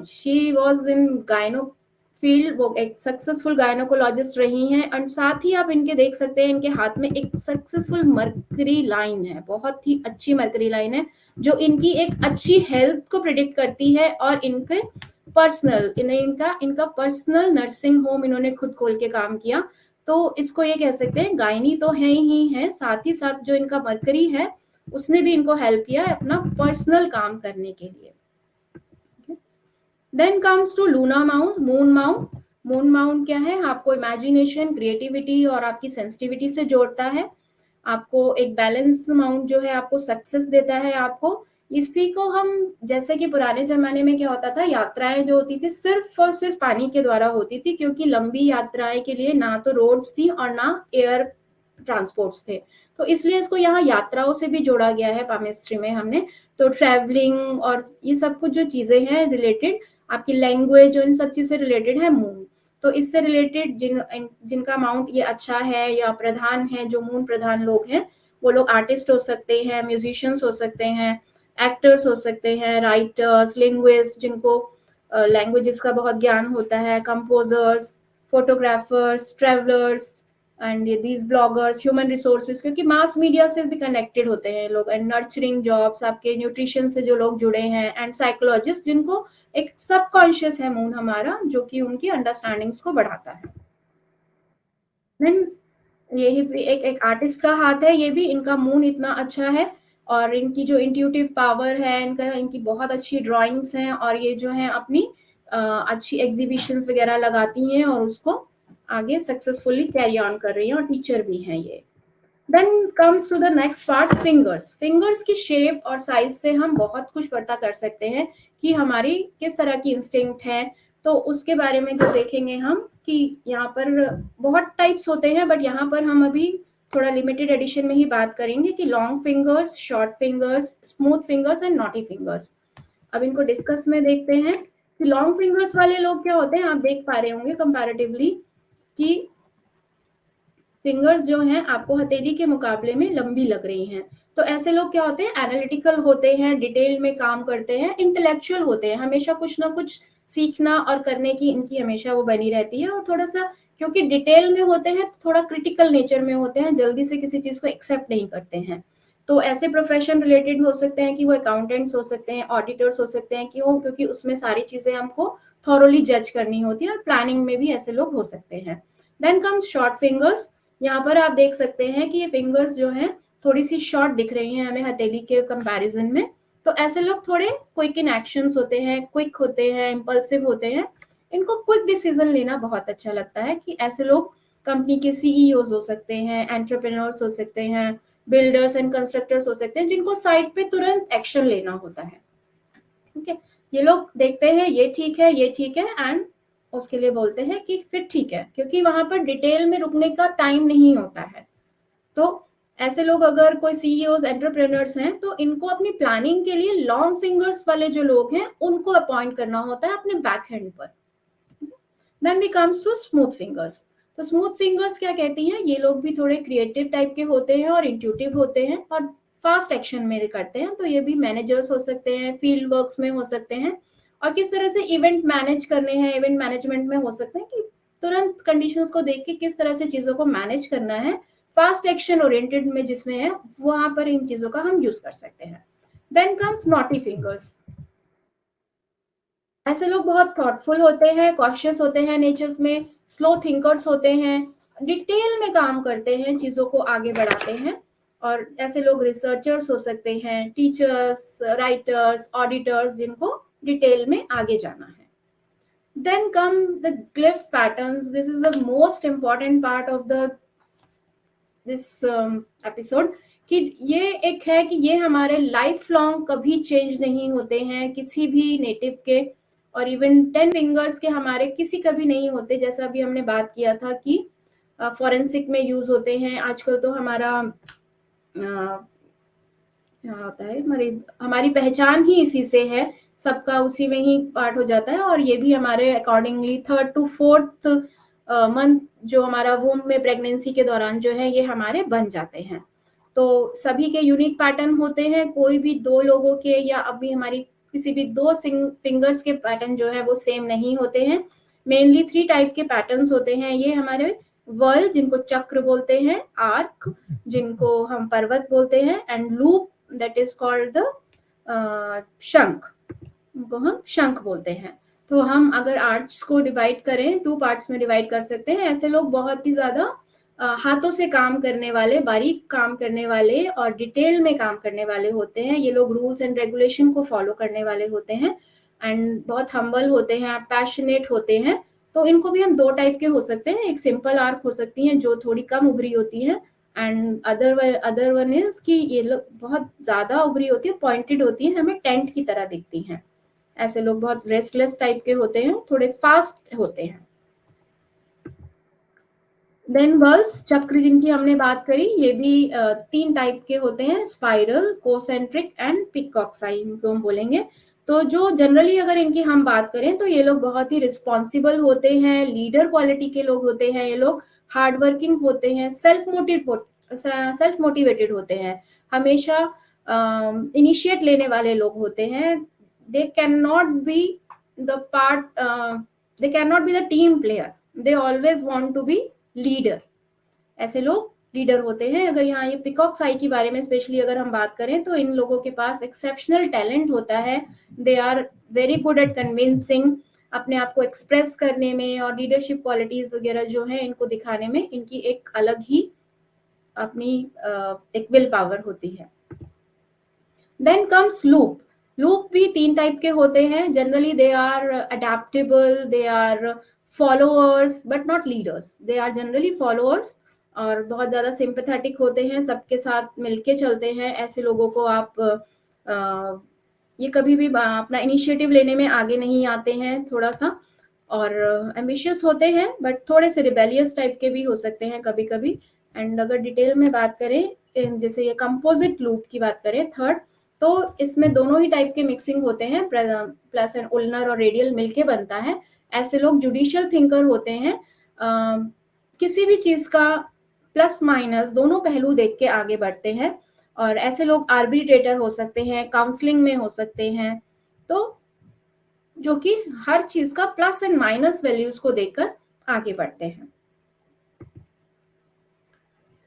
शी वाज इन गायनो फील्ड, वो एक सक्सेसफुल गायनोकोलॉजिस्ट रही हैं। एंड साथ ही आप इनके देख सकते हैं, इनके हाथ में एक सक्सेसफुल मर्करी लाइन है, बहुत ही अच्छी मर्करी लाइन है, जो इनकी एक अच्छी हेल्थ को प्रिडिक्ट करती है। और इनके पर्सनल, इनका इनका पर्सनल नर्सिंग होम इन्होंने खुद खोल के काम किया। तो इसको ये कह सकते हैं, गायनी तो है ही है, साथ ही साथ जो इनका मरकरी है उसने भी इनको हेल्प किया है अपना पर्सनल काम करने के लिए। Then comes to Luna mount, moon mount. Moon mount क्या है? आपको इमेजिनेशन, क्रिएटिविटी और आपकी सेंसिटिविटी से जोड़ता है। आपको एक बैलेंस माउंट जो है आपको सक्सेस देता है। आपको इसी को हम, जैसे कि पुराने जमाने में क्या होता था, यात्राएं जो होती थी सिर्फ और सिर्फ पानी के द्वारा होती थी, क्योंकि लंबी यात्राएं के लिए ना तो रोड्स थी और ना एयर ट्रांसपोर्ट्स थे। तो इसलिए इसको यहाँ यात्राओं से भी जोड़ा गया है पामिस्ट्री में हमने। तो ट्रैवलिंग और ये सब कुछ जो चीजें हैं रिलेटेड, आपकी लैंग्वेज और इन सब चीज से रिलेटेड है मून। तो इससे रिलेटेड जिनका अमाउंट ये अच्छा है या प्रधान है, जो मून प्रधान लोग हैं, वो लोग आर्टिस्ट हो सकते हैं, म्यूजिशियंस हो सकते हैं, एक्टर्स हो सकते हैं, राइटर्स, लिंग्विस्ट जिनको लैंग्वेजेस का बहुत ज्ञान होता है, composers, photographers, travellers, and these bloggers, human resources, क्योंकि मास मीडिया से भी कनेक्टेड होते हैं लोग, एंड नर्चरिंग जॉब्स, आपके न्यूट्रिशन से जो लोग जुड़े हैं, एंड साइकोलॉजिस्ट जिनको एक सबकॉन्शियस है मून हमारा, जो कि उनकी अंडरस्टैंडिंग्स को बढ़ाता है। देन यही भी एक आर्टिस्ट का हाथ है, ये भी, इनका मून इतना अच्छा है, और इनकी जो इंट्यूटिव पावर है, इनकी बहुत अच्छी ड्राइंग्स हैं, और ये जो है अपनी अच्छी एग्जीबिशंस वगैरह लगाती हैं और उसको आगे सक्सेसफुली कैरी ऑन कर रही हैं, और टीचर भी हैं ये। Then comes to the next part, fingers. Fingers की शेप और साइज से हम बहुत कुछ पता कर सकते हैं कि हमारी किस तरह की इंस्टिंक्ट है। तो उसके बारे में जो देखेंगे हम, कि यहाँ पर बहुत टाइप्स होते हैं, बट यहाँ पर हम अभी थोड़ा लिमिटेड एडिशन में ही बात करेंगे कि long fingers, short fingers, smooth fingers and naughty fingers. अब इनको डिस्कस में देखते हैं कि लॉन्ग फिंगर्स वाले लोग क्या होते हैं। आप देख पा रहे होंगे कंपैरेटिवली कि फिंगर्स जो हैं आपको हथेली के मुकाबले में लंबी लग रही हैं। तो ऐसे लोग क्या होते हैं, एनालिटिकल होते हैं, डिटेल में काम करते हैं, इंटेलेक्चुअल होते हैं, हमेशा कुछ ना कुछ सीखना और करने की इनकी हमेशा वो बनी रहती है। और थोड़ा सा क्योंकि डिटेल में होते हैं तो थोड़ा क्रिटिकल नेचर में होते हैं, जल्दी से किसी चीज को एक्सेप्ट नहीं करते हैं। तो ऐसे प्रोफेशन रिलेटेड हो सकते हैं कि वो अकाउंटेंट्स हो सकते हैं, ऑडिटर्स हो सकते हैं, क्यों? क्योंकि उसमें सारी चीजें हमको थॉरोली जज करनी होती है, और प्लानिंग में भी ऐसे लोग हो सकते हैं। Then comes short fingers. यहाँ पर आप देख सकते हैं कि ये फिंगर्स जो हैं थोड़ी सी शॉर्ट दिख रही हैं हमें हथेली के कंपैरिजन में, तो ऐसे लोग थोड़े क्विक इन एक्शंस होते हैं, क्विक होते हैं, इम्पल्सिव होते हैं। इनको क्विक डिसीजन लेना बहुत अच्छा लगता है कि ऐसे लोग कंपनी के सीईओज हो सकते हैं, एंटरप्रेन्योर्स हो सकते हैं, बिल्डर्स एंड कंस्ट्रक्टर्स हो सकते हैं, जिनको साइट पे तुरंत एक्शन लेना होता है। ठीक है, ये लोग देखते हैं ये ठीक है, ये ठीक है, एंड उसके लिए बोलते हैं कि फिर ठीक है, क्योंकि वहां पर डिटेल में रुकने का टाइम नहीं होता है। तो ऐसे लोग अगर कोई सीईओज एंटरप्रेन्योर्स हैं तो इनको अपनी प्लानिंग के लिए लॉन्ग फिंगर्स वाले जो लोग हैं उनको अपॉइंट करना होता है अपने बैक हैंड पर। Then we comes to smooth fingers. तो स्मूथ फिंगर्स क्या कहती हैं, ये लोग भी थोड़े क्रिएटिव टाइप के होते हैं और इंट्यूटिव होते हैं और फास्ट एक्शन में करते हैं। तो ये भी मैनेजर्स हो सकते हैं, फील्ड वर्क्स में हो सकते हैं, और किस तरह से इवेंट मैनेज करने हैं, इवेंट मैनेजमेंट में हो सकते हैं कि तुरंत कंडीशंस को देख के किस तरह से चीजों को मैनेज करना है, फास्ट एक्शन ओरिएंटेड में जिसमें है वहां पर इन चीजों का हम यूज कर सकते हैं। Then comes knotty fingers. ऐसे लोग बहुत थॉटफुल होते हैं, कॉशियस होते हैं नेचर्स में, स्लो थिंकर्स होते हैं, डिटेल में काम करते हैं, चीजों को आगे बढ़ाते हैं। और ऐसे लोग रिसर्चर्स हो सकते हैं, टीचर्स, राइटर्स, ऑडिटर्स, जिनको डिटेल में आगे जाना है। Then come the glyph patterns. This is the most important part of the this episode, कि ये एक है कि ये हमारे लाइफ लॉन्ग कभी चेंज नहीं होते हैं किसी भी नेटिव के, और इवन 10 फिंगर्स के हमारे किसी कभी नहीं होते। जैसा अभी हमने बात किया था कि फॉरेंसिक में यूज होते हैं आजकल, तो हमारा क्या होता है, हमारी पहचान ही इसी से है, सबका उसी में ही पार्ट हो जाता है। और ये भी हमारे accordingly 3rd to 4th month जो हमारा वूम में प्रेगनेंसी के दौरान जो है ये हमारे बन जाते हैं। तो सभी के यूनिक पैटर्न होते हैं, कोई भी दो लोगों के या अभी हमारी किसी भी दो फिंगर्स के पैटर्न जो है वो सेम नहीं होते हैं। मेनली 3 टाइप के पैटर्न्स होते हैं ये हमारे, वर्ल जिनको चक्र बोलते हैं, आर्क जिनको हम पर्वत बोलते हैं, and loop that is called the शंख, उनको हम शंख बोलते हैं। तो हम अगर आर्ट्स को डिवाइड करें 2 पार्ट्स में डिवाइड कर सकते हैं। ऐसे लोग बहुत ही ज्यादा हाथों से काम करने वाले, बारीक काम करने वाले और डिटेल में काम करने वाले होते हैं। ये लोग रूल्स एंड रेगुलेशन को फॉलो करने वाले होते हैं, एंड बहुत हम्बल होते हैं, पैशनेट होते हैं। तो इनको भी हम 2 टाइप के हो सकते हैं, एक सिंपल आर्क हो सकती हैं जो थोड़ी कम उभरी होती है, एंड अदर वन इज कि ये लोग बहुत ज्यादा उभरी होती है, पॉइंटेड होती है, हमें टेंट की तरह दिखती हैं। ऐसे लोग बहुत रेस्टलेस टाइप के होते हैं, थोड़े फास्ट होते हैं। देन वर्ल्स, चक्र जिनकी हमने बात करी, ये भी 3 टाइप के होते हैं, स्पाइरल, कोसेंट्रिक एंड पिकॉक्साई इनको हम बोलेंगे। तो जो जनरली अगर इनकी हम बात करें तो ये लोग बहुत ही रिस्पॉन्सिबल होते हैं, लीडर क्वालिटी के लोग होते हैं, ये लोग हार्ड वर्किंग होते हैं, सेल्फ मोटिवेटेड होते हैं, हमेशा इनिशिएट लेने वाले लोग होते हैं। They can not be the they can not be the team player, they always want to be leader. ऐसे लोग लीडर होते हैं। अगर यहाँ ये पिकॉक्स आई के बारे में स्पेशली अगर हम बात करें तो इन लोगों के पास एक्सेप्शनल टैलेंट होता है, they are very good at convincing, अपने आप को एक्सप्रेस करने में, और लीडरशिप क्वालिटीज वगैरह जो है इनको दिखाने में इनकी एक अलग ही अपनी एक विल पावर होती है। Then comes loop. लूप भी 3 टाइप के होते हैं, generally they are adaptable, they are followers but not leaders, they are generally followers, और बहुत ज्यादा सिंपैथेटिक होते हैं, सबके साथ मिलके चलते हैं। ऐसे लोगों को आप ये कभी भी अपना इनिशिएटिव लेने में आगे नहीं आते हैं थोड़ा सा, और एम्बिशियस होते हैं बट थोड़े से रिबेलियस टाइप के भी हो सकते हैं कभी कभी। एंड अगर डिटेल में बात करें, जैसे ये कंपोजिट लूप की बात करें 3rd, तो इसमें दोनों ही टाइप के मिक्सिंग होते हैं, प्लस एंड उलनर और रेडियल मिलके बनता है। ऐसे लोग जुडिशियल थिंकर होते हैं, किसी भी चीज का प्लस माइनस दोनों पहलू देख के आगे बढ़ते हैं। और ऐसे लोग आर्बिट्रेटर हो सकते हैं, काउंसलिंग में हो सकते हैं, तो जो कि हर चीज का प्लस एंड माइनस वैल्यूज को देखकर आगे बढ़ते हैं।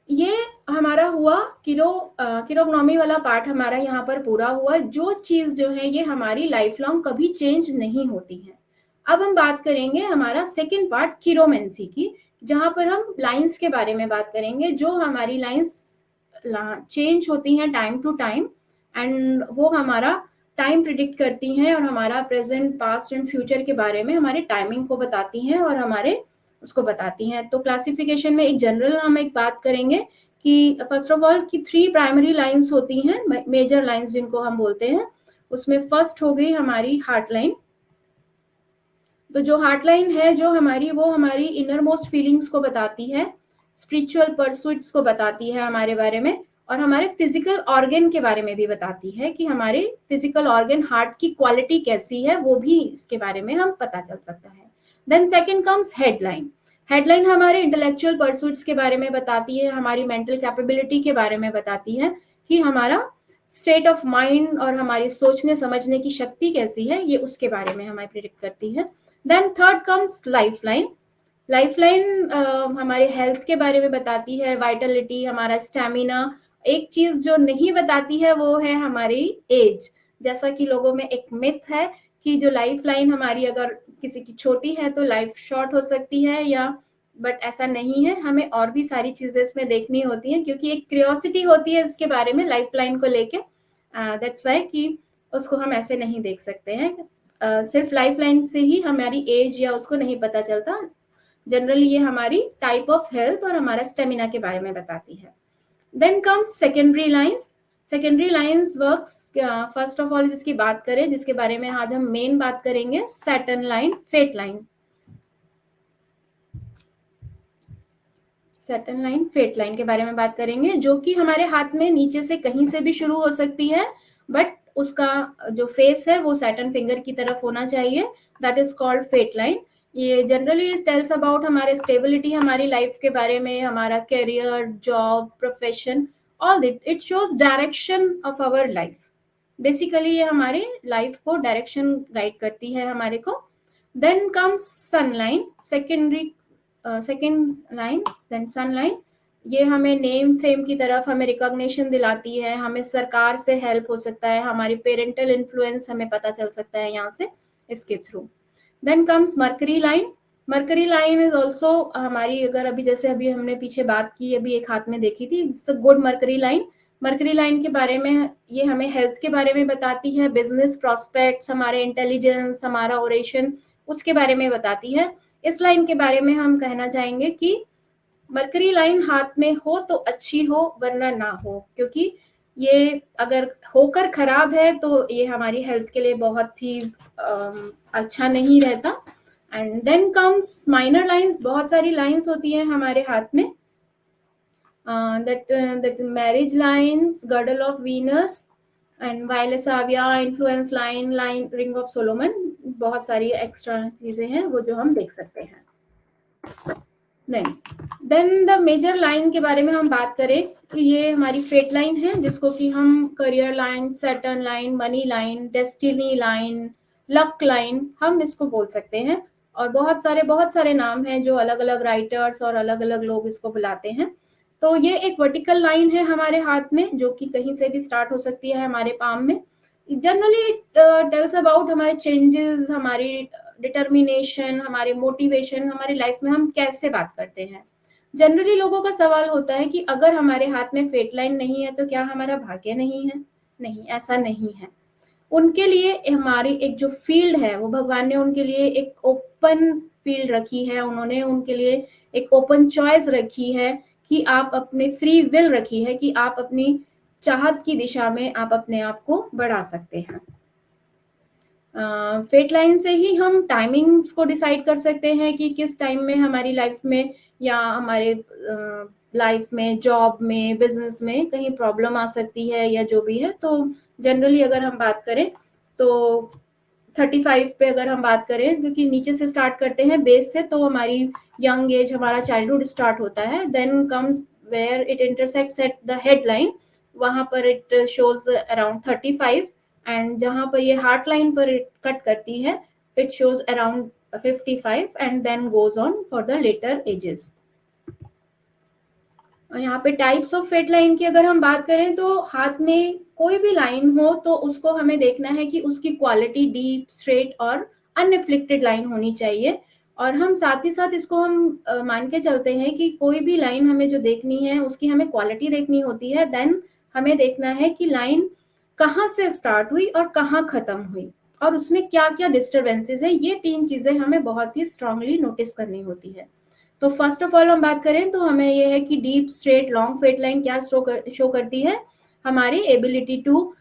ये हमारा हुआ किरोग्नोमी वाला पार्ट हमारा यहाँ पर पूरा हुआ। जो चीज जो है ये हमारी लाइफ लॉन्ग कभी चेंज नहीं होती है। अब हम बात करेंगे हमारा सेकंड पार्ट किरोमेंसी की, जहां पर हम लाइंस के बारे में बात करेंगे, जो हमारी लाइंस चेंज होती हैं टाइम टू टाइम, एंड वो हमारा टाइम प्रिडिक्ट करती हैं और हमारा प्रेजेंट, पास्ट एंड फ्यूचर के बारे में हमारे टाइमिंग को बताती हैं और हमारे उसको बताती हैं। तो क्लासिफिकेशन में एक जनरल हम एक बात करेंगे कि फर्स्ट ऑफ ऑल कि 3 प्राइमरी लाइंस होती हैं, मेजर लाइंस जिनको हम बोलते हैं। उसमें फर्स्ट हो गई हमारी हार्ट लाइन। तो जो हार्ट लाइन है जो हमारी, वो हमारी इनर मोस्ट फीलिंग्स को बताती है, स्पिरिचुअल परसुइट्स को बताती है हमारे बारे में, और हमारे फिजिकल ऑर्गन के बारे में भी बताती है कि हमारे फिजिकल ऑर्गन हार्ट की क्वालिटी कैसी है, वो भी इसके बारे में हम पता चल सकता है। Then second comes headline. Headline हमारे इंटेलेक्चुअल परसुइट्स के बारे में बताती है, हमारी मेंटल कैपेबिलिटी के बारे में बताती है कि हमारा स्टेट ऑफ माइंड और हमारी सोचने समझने की शक्ति कैसी है, ये उसके बारे में हमें प्रेडिक्ट करती है। Then third comes lifeline. Lifeline हमारे हेल्थ के बारे में बताती है, वाइटलिटी, हमारा स्टैमिना। एक चीज जो नहीं बताती है वो है हमारी एज। जैसा कि लोगों में एक मिथ है कि जो लाइफलाइन हमारी अगर किसी की छोटी है तो लाइफ शॉर्ट हो सकती है, या बट ऐसा नहीं है। हमें और भी सारी चीजें इसमें देखनी होती हैं क्योंकि एक क्यूरियोसिटी होती है इसके बारे में लाइफलाइन को लेके। दैट्स वाई कि उसको हम ऐसे नहीं देख सकते हैं। सिर्फ लाइफलाइन से ही हमारी एज या उसको नहीं पता चलता। जनरली ये हमारी टाइप ऑफ हेल्थ और हमारा स्टेमिना के बारे में बताती है। Then comes secondary lines. Secondary lines works, first of all जिसकी बात करें, जिसके बारे में आज हम मेन बात करेंगे, Saturn line, fate line. Saturn line, fate line के बारे में बात करेंगे, जो कि हमारे हाथ में नीचे से कहीं से भी शुरू हो सकती है, बट उसका जो फेस है वो सैटर्न फिंगर की तरफ होना चाहिए। That is called fate line. ये जनरली टेल्स अबाउट हमारे स्टेबिलिटी, हमारी लाइफ के बारे में, हमारा career, job, profession, all that. It shows direction of our life. Basically ये हमारे लाइफ को डायरेक्शन गाइड करती है हमारे को। Then comes sun line, secondary second line. Then sun line, ये हमें नेम फेम की तरफ हमें रिकॉग्निशन दिलाती है, हमें सरकार से हेल्प हो सकता है, हमारी पेरेंटल इन्फ्लुएंस हमें पता चल सकता है यहाँ से, इसके थ्रू। Then comes Mercury line. Mercury line is also हमारी, अगर अभी जैसे अभी हमने पीछे बात की, अभी एक हाथ में देखी थी, it's a good mercury line. Mercury line के बारे में ये हमें हेल्थ के बारे में बताती है, बिजनेस प्रॉस्पेक्ट्स, हमारे इंटेलिजेंस, हमारा ओरेशन, उसके बारे में बताती है। इस लाइन के बारे में हम कहना चाहेंगे कि मरकरी लाइन हाथ में हो तो अच्छी हो, वरना ना हो, क्योंकि ये अगर होकर खराब है तो ये हमारी हेल्थ के लिए बहुत ही अच्छा नहीं रहता। And then comes minor lines. बहुत सारी लाइंस होती हैं हमारे हाथ में, that marriage lines, girdle of Venus, and Violet Savia, influence line, ring of Solomon, बहुत सारी एक्स्ट्रा चीजें हैं वो जो हम देख सकते हैं। देन द मेजर लाइन के बारे में हम बात करें कि ये हमारी फेट लाइन है, जिसको कि हम career line, Saturn line, money line, destiny line, luck line, हम इसको बोल सकते हैं। और बहुत सारे नाम हैं जो अलग अलग राइटर्स और अलग अलग लोग इसको बुलाते हैं। तो ये एक वर्टिकल लाइन है हमारे हाथ में, जो कि कहीं से भी स्टार्ट हो सकती है हमारे पाम में। जनरली इट टेल्स अबाउट हमारे चेंजेस, हमारी डिटर्मिनेशन, हमारे मोटिवेशन, हमारी लाइफ में हम कैसे बात करते हैं। जनरली लोगों का सवाल होता है कि अगर हमारे हाथ में फेट लाइन नहीं है तो क्या हमारा भाग्य नहीं है? नहीं, ऐसा नहीं है। उनके लिए हमारी एक जो फील्ड है, वो भगवान ने उनके लिए एक ओपन फील्ड रखी है, उन्होंने उनके लिए एक ओपन चॉइस रखी है कि आप अपने फ्री विल रखी है कि आप अपनी चाहत की दिशा में आप अपने आप को बढ़ा सकते हैं। फेट लाइन से ही हम टाइमिंग्स को डिसाइड कर सकते हैं कि किस टाइम में हमारी लाइफ में या हमारे लाइफ में, जॉब में, बिजनेस में कहीं प्रॉब्लम आ सकती है या जो भी है। तो जनरली अगर हम बात करें तो 35 पे अगर हम बात करें, क्योंकि नीचे से स्टार्ट करते हैं बेस से, तो हमारी यंग एज, हमारा चाइल्डहुड स्टार्ट होता है। Then comes where it intersects at the headline, वहां पर इट शोज अराउंड 35, एंड जहां पर ये हार्ट लाइन पर कट करती है it shows around 55, and then goes on for the later ages. यहाँ पे टाइप्स ऑफ फेट लाइन की अगर हम बात करें तो हाथ में कोई भी लाइन हो तो उसको हमें देखना है कि उसकी क्वालिटी डीप, स्ट्रेट और अनरिफ्लेक्टेड लाइन होनी चाहिए। और हम साथ ही साथ इसको हम मान के चलते हैं कि कोई भी लाइन हमें जो देखनी है उसकी हमें क्वालिटी देखनी होती है। देन हमें देखना है कि लाइन कहाँ से स्टार्ट हुई और कहाँ खत्म हुई और उसमें क्या क्या डिस्टर्बेंसेस है। ये 3 चीजें हमें बहुत ही स्ट्रांगली नोटिस करनी होती है। तो फर्स्ट ऑफ ऑल हम बात करें तो हमें ये है कि deep straight long fate line क्या शो करती है, हमारी एबिलिटी टू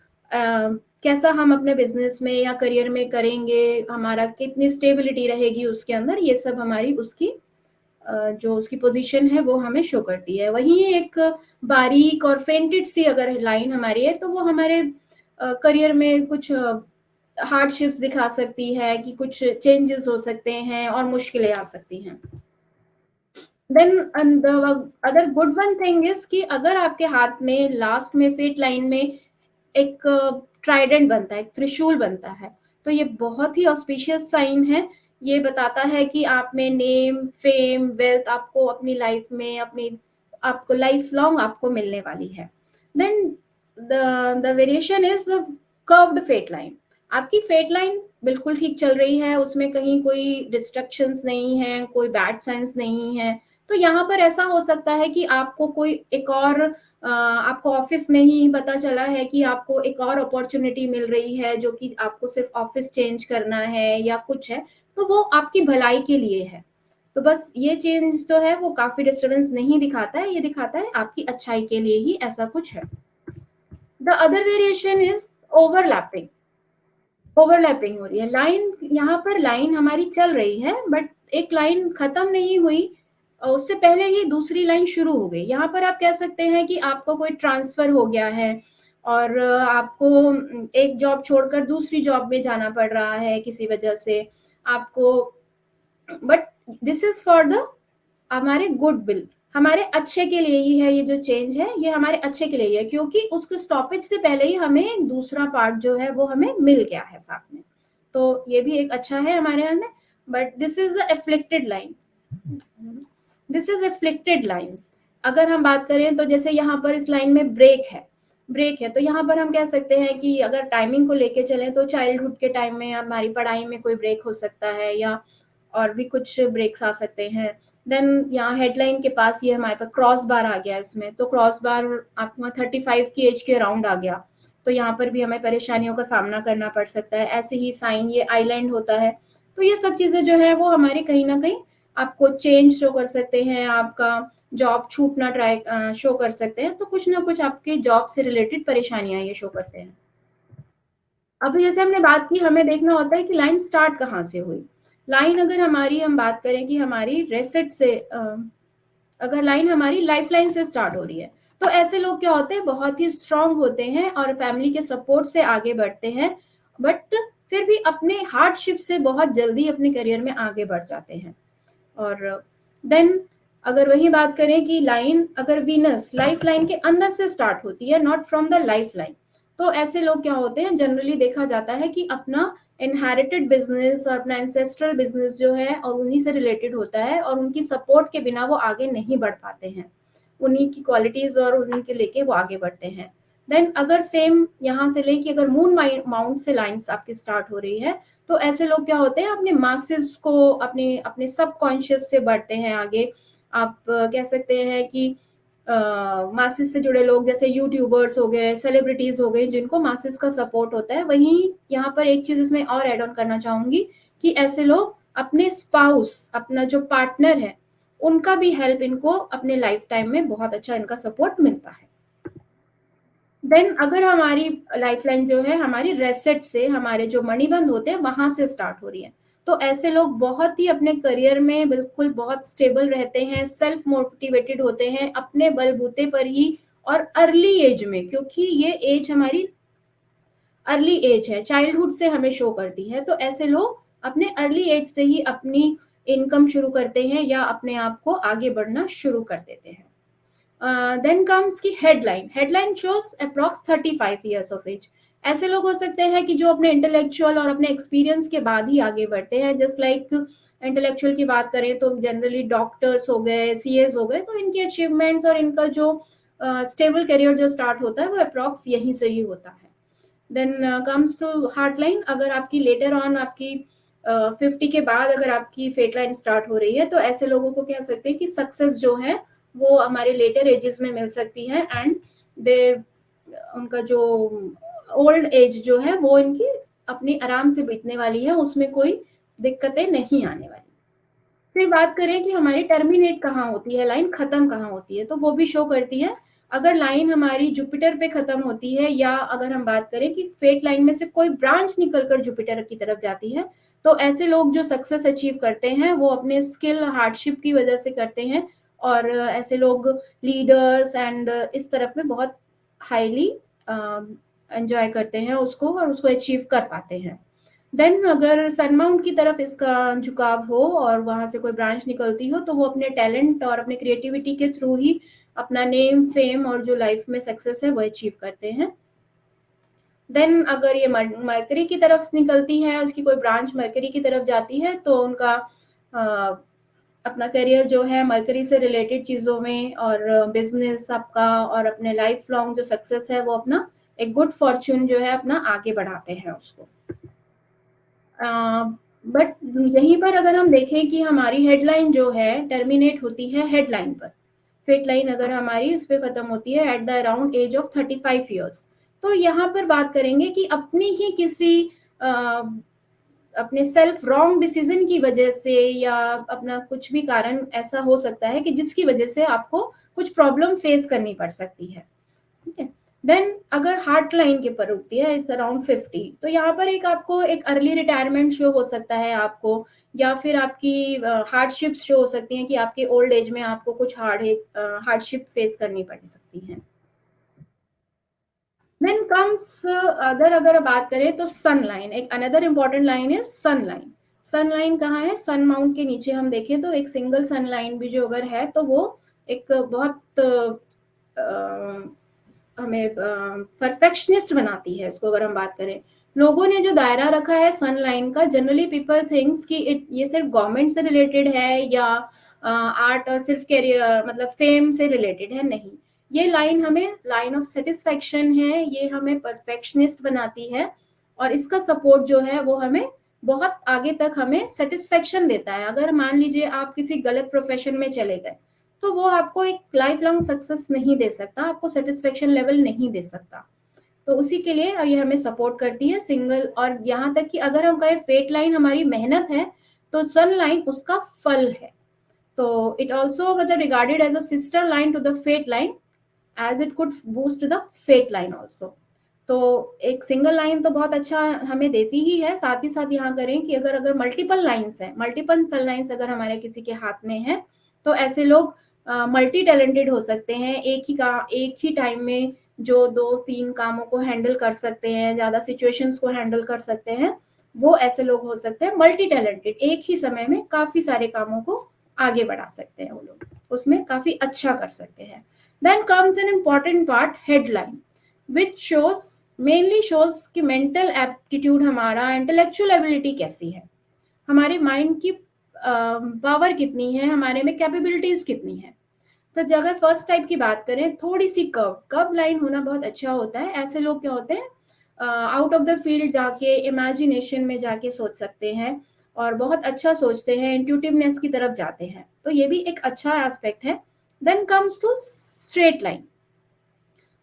कैसा हम अपने बिजनेस में या करियर में करेंगे, हमारा कितनी स्टेबिलिटी रहेगी उसके अंदर, ये सब हमारी उसकी जो उसकी पोजीशन है वो हमें शो करती है। वहीं एक बारीक और फेंटेड सी अगर लाइन हमारी है तो वो हमारे करियर में कुछ हार्डशिप्स दिखा सकती है कि कुछ चेंजेस हो सकते हैं और मुश्किलें आ सकती हैं। Then the other good one thing is कि अगर आपके हाथ में लास्ट में फेट लाइन में एक ट्राइडेंट बनता है, एक त्रिशूल बनता है, तो ये बहुत ही ऑस्पिशियस साइन है। ये बताता है कि आप में नेम, फेम, वेल्थ आपको अपनी लाइफ में अपनी आपको लाइफ लॉन्ग आपको मिलने वाली है। Then the variation is the curved fate line. आपकी फेट लाइन बिल्कुल ठीक चल रही है, उसमें कहीं कोई डिस्ट्रक्शंस नहीं है, कोई बैड साइंस नहीं है। तो यहाँ पर ऐसा हो सकता है कि आपको कोई एक और आपको ऑफिस में ही पता चला है कि आपको एक और अपॉर्चुनिटी मिल रही है जो कि आपको सिर्फ ऑफिस चेंज करना है या कुछ है, तो वो आपकी भलाई के लिए है। तो बस ये चेंज जो है वो काफी डिस्टर्बेंस नहीं दिखाता है, ये दिखाता है आपकी अच्छाई के लिए ही ऐसा कुछ है। The other variation is overlapping. Overlapping हो रही है लाइन, यहाँ पर लाइन हमारी चल रही है बट एक लाइन खत्म नहीं हुई और उससे पहले ही दूसरी लाइन शुरू हो गई। यहाँ पर आप कह सकते हैं कि आपको कोई ट्रांसफर हो गया है और आपको एक जॉब छोड़कर दूसरी जॉब में जाना पड़ रहा है किसी वजह से आपको, but this is for the हमारे गुड विल, हमारे अच्छे के लिए ही है। ये जो चेंज है ये हमारे अच्छे के लिए ही है क्योंकि उसके स्टॉपेज से पहले ही हमें दूसरा पार्ट जो है वो हमें मिल गया है साथ में, तो ये भी एक अच्छा है हमारे अंदर। But this is the afflicted line, this is afflicted lines. अगर हम बात करें तो जैसे यहाँ पर इस लाइन में ब्रेक है तो यहाँ पर हम कह सकते हैं कि अगर टाइमिंग को लेके चलें तो चाइल्डहुड के टाइम में हमारी पढ़ाई में कोई ब्रेक हो सकता है या और भी कुछ ब्रेक्स आ सकते हैं। देन यहाँ हेडलाइन के पास ये हमारे पास क्रॉस बार आ गया इसमें, तो क्रॉस बार आपको 35 की एज के अराउंड आ गया, तो यहाँ पर भी हमें परेशानियों का सामना करना पड़ सकता है। ऐसे ही साइन ये आइलैंड होता है, तो ये सब चीजें जो है वो हमारी कहीं ना कहीं आपको चेंज शो कर सकते हैं, आपका जॉब छूटना ट्राई शो कर सकते हैं, तो कुछ ना कुछ आपके जॉब से रिलेटेड परेशानियां ये शो करते हैं। अब जैसे हमने बात की, हमें देखना होता है कि लाइन स्टार्ट कहाँ से हुई। लाइन अगर हमारी हम बात करें कि हमारी रेसेट से अगर लाइन हमारी लाइफ लाइन से स्टार्ट हो रही है तो ऐसे लोग क्या होते हैं, बहुत ही स्ट्रांग होते हैं और फैमिली के सपोर्ट से आगे बढ़ते हैं, बट फिर भी अपने हार्डशिप से बहुत जल्दी अपने करियर में आगे बढ़ जाते हैं। और देन अगर वही बात करें कि लाइन अगर वीनस लाइफ लाइन के अंदर से स्टार्ट होती है, not from the life line, तो ऐसे लोग क्या होते हैं, जनरली देखा जाता है कि अपना इनहेरिटेड बिजनेस और अपना एंसेस्ट्रल बिजनेस जो है और उन्हीं से रिलेटेड होता है और उनकी सपोर्ट के बिना वो आगे नहीं बढ़ पाते हैं, उन्हीं की क्वालिटीज और उनके लेके वो आगे बढ़ते हैं। देन अगर सेम यहाँ से लेके अगर मून माउंट से लाइंस आपकी स्टार्ट हो रही है तो ऐसे लोग क्या होते हैं, अपने मासेस को अपने अपने सबकॉन्शियस से बढ़ते हैं आगे। आप कह सकते हैं कि मासेस से जुड़े लोग जैसे यूट्यूबर्स हो गए, सेलिब्रिटीज हो गए, जिनको मासेस का सपोर्ट होता है। वहीं यहाँ पर एक चीज इसमें और ऐड ऑन करना चाहूंगी कि ऐसे लोग अपने स्पाउस, अपना जो पार्टनर है, उनका भी हेल्प इनको अपने लाइफ टाइम में बहुत अच्छा इनका सपोर्ट मिलता है। देन अगर हमारी लाइफलाइन जो है हमारी रेसेट से, हमारे जो मणिबंध होते हैं वहां से स्टार्ट हो रही है, तो ऐसे लोग बहुत ही अपने करियर में बिल्कुल बहुत स्टेबल रहते हैं, सेल्फ मोटिवेटेड होते हैं अपने बलबूते पर ही, और अर्ली एज में, क्योंकि ये एज हमारी अर्ली एज है, चाइल्डहुड से हमें शो करती है, तो ऐसे लोग अपने अर्ली एज से ही अपनी इनकम शुरू करते हैं या अपने आप को आगे बढ़ना शुरू कर देते हैं। देन कम्स की headline shows approx 35 years of age. ऐसे लोग हो सकते हैं कि जो अपने इंटेलेक्चुअल और अपने एक्सपीरियंस के बाद ही आगे बढ़ते हैं। जस्ट लाइक इंटेलेक्चुअल की बात करें तो जनरली डॉक्टर्स हो गए, सीएस हो गए, तो इनकी अचीवमेंट्स और इनका जो स्टेबल करियर जो स्टार्ट होता है वो अप्रॉक्स यहीं से ही होता है। देन कम्स टू हार्टलाइन, अगर आपकी लेटर ऑन आपकी 50 के बाद अगर आपकी फेट लाइन स्टार्ट हो रही है, तो ऐसे लोगों को कह सकते हैं कि सक्सेस जो है वो हमारे लेटर एजेस में मिल सकती है, एंड दे उनका जो ओल्ड एज जो है वो इनकी अपनी आराम से बीतने वाली है, उसमें कोई दिक्कतें नहीं आने वाली। फिर बात करें कि हमारी टर्मिनेट कहाँ होती है, लाइन खत्म कहाँ होती है, तो वो भी शो करती है। अगर लाइन हमारी जुपिटर पे खत्म होती है, या अगर हम बात करें कि फेट लाइन में से कोई ब्रांच निकलकर जुपिटर की तरफ जाती है, तो ऐसे लोग जो सक्सेस अचीव करते हैं वो अपने स्किल हार्डशिप की वजह से करते हैं, और ऐसे लोग लीडर्स एंड इस तरफ में बहुत हाईली एंजॉय करते हैं उसको, और उसको अचीव कर पाते हैं। देन अगर सन माउंट की तरफ इसका झुकाव हो और वहां से कोई ब्रांच निकलती हो, तो वो अपने टैलेंट और अपने क्रिएटिविटी के थ्रू ही अपना नेम फेम और जो लाइफ में सक्सेस है वो अचीव करते हैं। देन अगर ये मरकरी की तरफ निकलती है, उसकी कोई ब्रांच मरकरी की तरफ जाती है, तो उनका अपना करियर जो है मरकरी से रिलेटेड चीज़ों में, और बिजनेस आपका और अपने लाइफ लॉन्ग जो सक्सेस है वो अपना एक गुड फॉर्च्यून जो है अपना आगे बढ़ाते हैं उसको। बट यहीं पर अगर हम देखें कि हमारी हेडलाइन जो है टर्मिनेट होती है हेडलाइन पर, फेट लाइन अगर हमारी उस पर खत्म होती है at the around age of 35 years, तो यहाँ पर बात करेंगे कि अपनी ही किसी अपने सेल्फ रॉन्ग डिसीजन की वजह से, या अपना कुछ भी कारण ऐसा हो सकता है कि जिसकी वजह से आपको कुछ प्रॉब्लम फेस करनी पड़ सकती है। ठीक है। देन अगर हार्ट लाइन के पर उठती है इट्स अराउंड 50, तो यहाँ पर एक आपको एक अर्ली रिटायरमेंट शो हो सकता है आपको, या फिर आपकी हार्डशिप्स शो हो सकती हैं कि आपके ओल्ड एज में आपको कुछ हार्डशिप फेस करनी पड़ सकती है। देन कम्स अगर बात करें तो सन लाइन, एक अनदर इम्पॉर्टेंट लाइन है सन लाइन। सन लाइन कहाँ है, सन माउंट के नीचे हम देखें तो एक सिंगल सन लाइन भी जो अगर है, तो वो एक बहुत हमें परफेक्शनिस्ट बनाती है इसको। अगर हम बात करें, लोगों ने जो दायरा रखा है सन लाइन का, जनरली पीपल थिंक्स कि ये सिर्फ गवर्नमेंट से रिलेटेड है या आर्ट और सिर्फ कैरियर मतलब फेम से रिलेटेड है, नहीं। ये लाइन हमें लाइन ऑफ सेटिस्फेक्शन है, ये हमें परफेक्शनिस्ट बनाती है, और इसका सपोर्ट जो है वो हमें बहुत आगे तक हमें सेटिस्फेक्शन देता है। अगर मान लीजिए आप किसी गलत प्रोफेशन में चले गए, तो वो आपको एक लाइफ लॉन्ग सक्सेस नहीं दे सकता, आपको सेटिस्फेक्शन लेवल नहीं दे सकता। तो उसी के लिए ये हमें सपोर्ट करती है सिंगल। और यहाँ तक कि अगर हम कहें फेट लाइन हमारी मेहनत है, तो सन लाइन उसका फल है। तो इट ऑल्सो मतलब regarded as a sister line to the fate line, as it could boost the fate line also. तो एक सिंगल लाइन तो बहुत अच्छा हमें देती ही है, साथ ही साथ यहाँ करें कि अगर अगर मल्टीपल लाइन्स है, मल्टीपल सन लाइन्स अगर हमारे किसी के हाथ में है, तो ऐसे लोग मल्टी टैलेंटेड हो सकते हैं, एक ही टाइम में जो 2-3 कामों को हैंडल कर सकते हैं, ज़्यादा सिचुएशंस को हैंडल कर सकते हैं, वो ऐसे लोग हो सकते हैं मल्टी टैलेंटेड। एक ही समय में काफ़ी सारे कामों को आगे बढ़ा सकते हैं वो लोग, उसमें काफ़ी अच्छा कर सकते हैं। Then comes an important part, headline, which mainly shows कि mental aptitude हमारा, intellectual ability कैसी है, हमारे माइंड की पावर कितनी है, हमारे में कैपेबिलिटीज कितनी है। तो अगर फर्स्ट टाइप की बात करें, थोड़ी सी कर्व लाइन होना बहुत अच्छा होता है। ऐसे लोग क्या होते हैं, आउट ऑफ द फील्ड जाके इमेजिनेशन में जाके सोच सकते हैं, और बहुत अच्छा सोचते हैं, इंट्यूटिवनेस की तरफ जाते हैं, तो ये भी एक अच्छा एस्पेक्ट है। Then comes to straight line.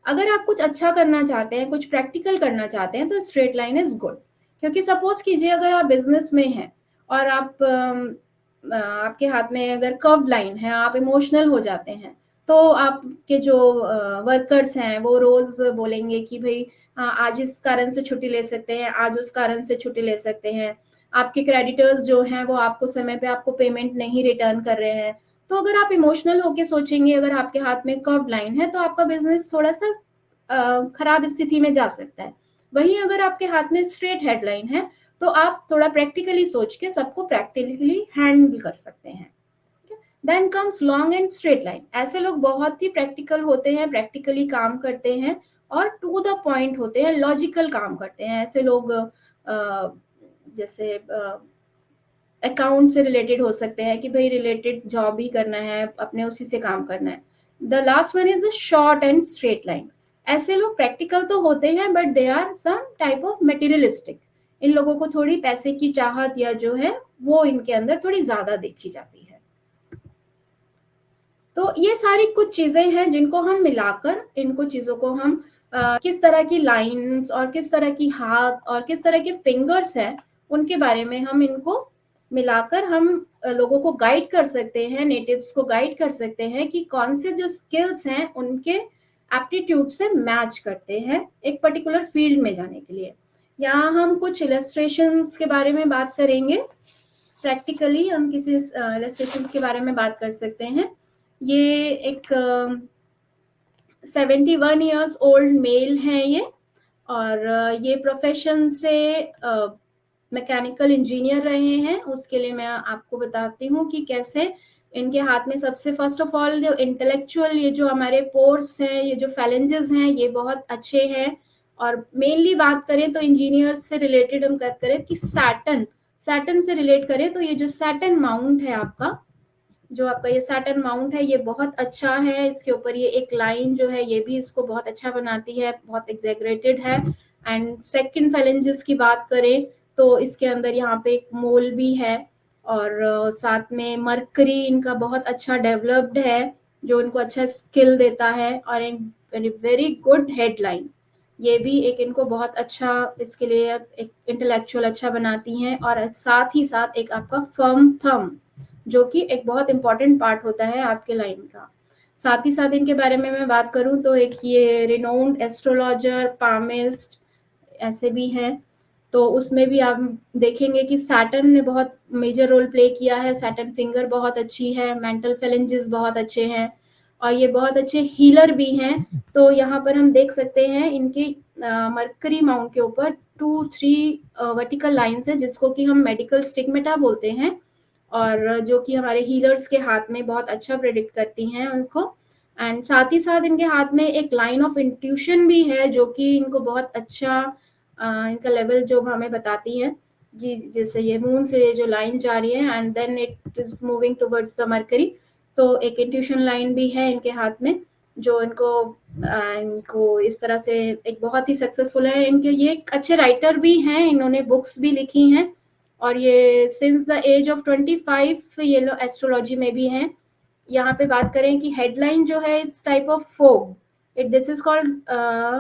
अगर आप कुछ अच्छा करना चाहते हैं, कुछ प्रैक्टिकल करना चाहते हैं, तो स्ट्रेट लाइन इज गुड। क्योंकि सपोज कीजिए अगर आप बिजनेस में हैं और आपके हाथ में अगर कर्व लाइन है, आप इमोशनल हो जाते हैं, तो आपके जो वर्कर्स हैं वो रोज बोलेंगे कि भाई आज इस कारण से छुट्टी ले सकते हैं, आज उस कारण से छुट्टी ले सकते हैं। आपके क्रेडिटर्स जो हैं वो आपको समय पे आपको पेमेंट नहीं रिटर्न कर रहे हैं। तो अगर आप इमोशनल होके सोचेंगे, अगर आपके हाथ में कर्व लाइन है, तो आपका बिजनेस थोड़ा सा खराब स्थिति में जा सकता है। वहीं अगर आपके हाथ में स्ट्रेट हेडलाइन है, तो आप थोड़ा प्रैक्टिकली सोच के सबको प्रैक्टिकली हैंडल कर सकते हैं। Then comes long and straight line. ऐसे लोग बहुत ही प्रैक्टिकल होते हैं, प्रैक्टिकली काम करते हैं और टू द पॉइंट होते हैं, लॉजिकल काम करते हैं। ऐसे लोग जैसे अकाउंट से रिलेटेड हो सकते हैं कि भाई रिलेटेड जॉब ही करना है, अपने उसी से काम करना है। The last one is the short and straight line. ऐसे लोग प्रैक्टिकल तो होते हैं, but they are some type of materialistic, इन लोगों को थोड़ी पैसे की चाहत या जो है वो इनके अंदर थोड़ी ज्यादा देखी जाती है। तो ये सारी कुछ चीजें हैं जिनको हम मिलाकर इनको चीजों को हम किस तरह की लाइंस और किस तरह की हाथ और किस तरह के फिंगर्स हैं उनके बारे में हम इनको मिलाकर हम लोगों को गाइड कर सकते हैं, नेटिव्स को गाइड कर सकते हैं कि कौन से जो स्किल्स हैं उनके एप्टीट्यूड से मैच करते हैं एक पर्टिकुलर फील्ड में जाने के लिए। यहाँ हम कुछ इलस्ट्रेशंस के बारे में बात करेंगे। प्रैक्टिकली हम किसी इलस्ट्रेशंस के बारे में बात कर सकते हैं। ये एक 71 ईयर्स ओल्ड मेल है ये, और ये प्रोफेशन से मैकेनिकल इंजीनियर रहे हैं। उसके लिए मैं आपको बताती हूँ कि कैसे इनके हाथ में सबसे फर्स्ट ऑफ ऑल जो इंटेलेक्चुअल ये जो हमारे पोर्स हैं, ये जो फैलेंजेस हैं, ये बहुत अच्छे हैं। और मेनली बात करें तो इंजीनियर्स से रिलेटेड हम बात करें कि सैटर्न से रिलेट करें तो ये जो सैटर्न माउंट है आपका, जो आपका ये सैटर्न माउंट है, ये बहुत अच्छा है। इसके ऊपर ये एक लाइन जो है ये भी इसको बहुत अच्छा बनाती है, बहुत एग्जैगरेटेड है। एंड सेकंड फैलेंजेस की बात करें तो इसके अंदर यहाँ पे एक मोल भी है, और साथ में मरकरी इनका बहुत अच्छा डेवलप्ड है जो इनको अच्छा स्किल देता है, और एक वेरी गुड हेडलाइन ये भी एक इनको बहुत अच्छा इसके लिए एक इंटेलेक्चुअल अच्छा बनाती हैं। और साथ ही साथ एक आपका फर्म थंब जो कि एक बहुत इंपॉर्टेंट पार्ट होता है आपके लाइन का। साथ ही साथ इनके बारे में मैं बात करूं तो एक ये रिनोन्ड एस्ट्रोलॉजर, पामिस्ट ऐसे भी हैं। तो उसमें भी आप देखेंगे कि सैटर्न ने बहुत मेजर रोल प्ले किया है। सैटर्न फिंगर बहुत अच्छी है, मेंटल फैलेंजेस बहुत अच्छे हैं, और ये बहुत अच्छे हीलर भी हैं। तो यहाँ पर हम देख सकते हैं इनके मरकरी माउंट के ऊपर 2-3 वर्टिकल लाइंस है जिसको कि हम मेडिकल स्टिग्मेटा बोलते हैं, और जो कि हमारे हीलर्स के हाथ में बहुत अच्छा प्रेडिक्ट करती हैं उनको। एंड साथ ही साथ इनके हाथ में एक लाइन ऑफ इंट्यूशन भी है जो कि इनको बहुत अच्छा इनका लेवल जो हमें बताती है कि जैसे ये मून से जो लाइन जा रही है and then it is moving towards the Mercury. तो एक इंट्यूशन लाइन भी है इनके हाथ में जो इनको इस तरह से एक बहुत ही सक्सेसफुल है। इनके ये एक अच्छे राइटर भी हैं, इन्होंने बुक्स भी लिखी हैं, और ये सिंस द एज ऑफ 25 ये लोग एस्ट्रोलॉजी में भी हैं। यहाँ पे बात करें कि हेडलाइन जो है it's type of fork, this is called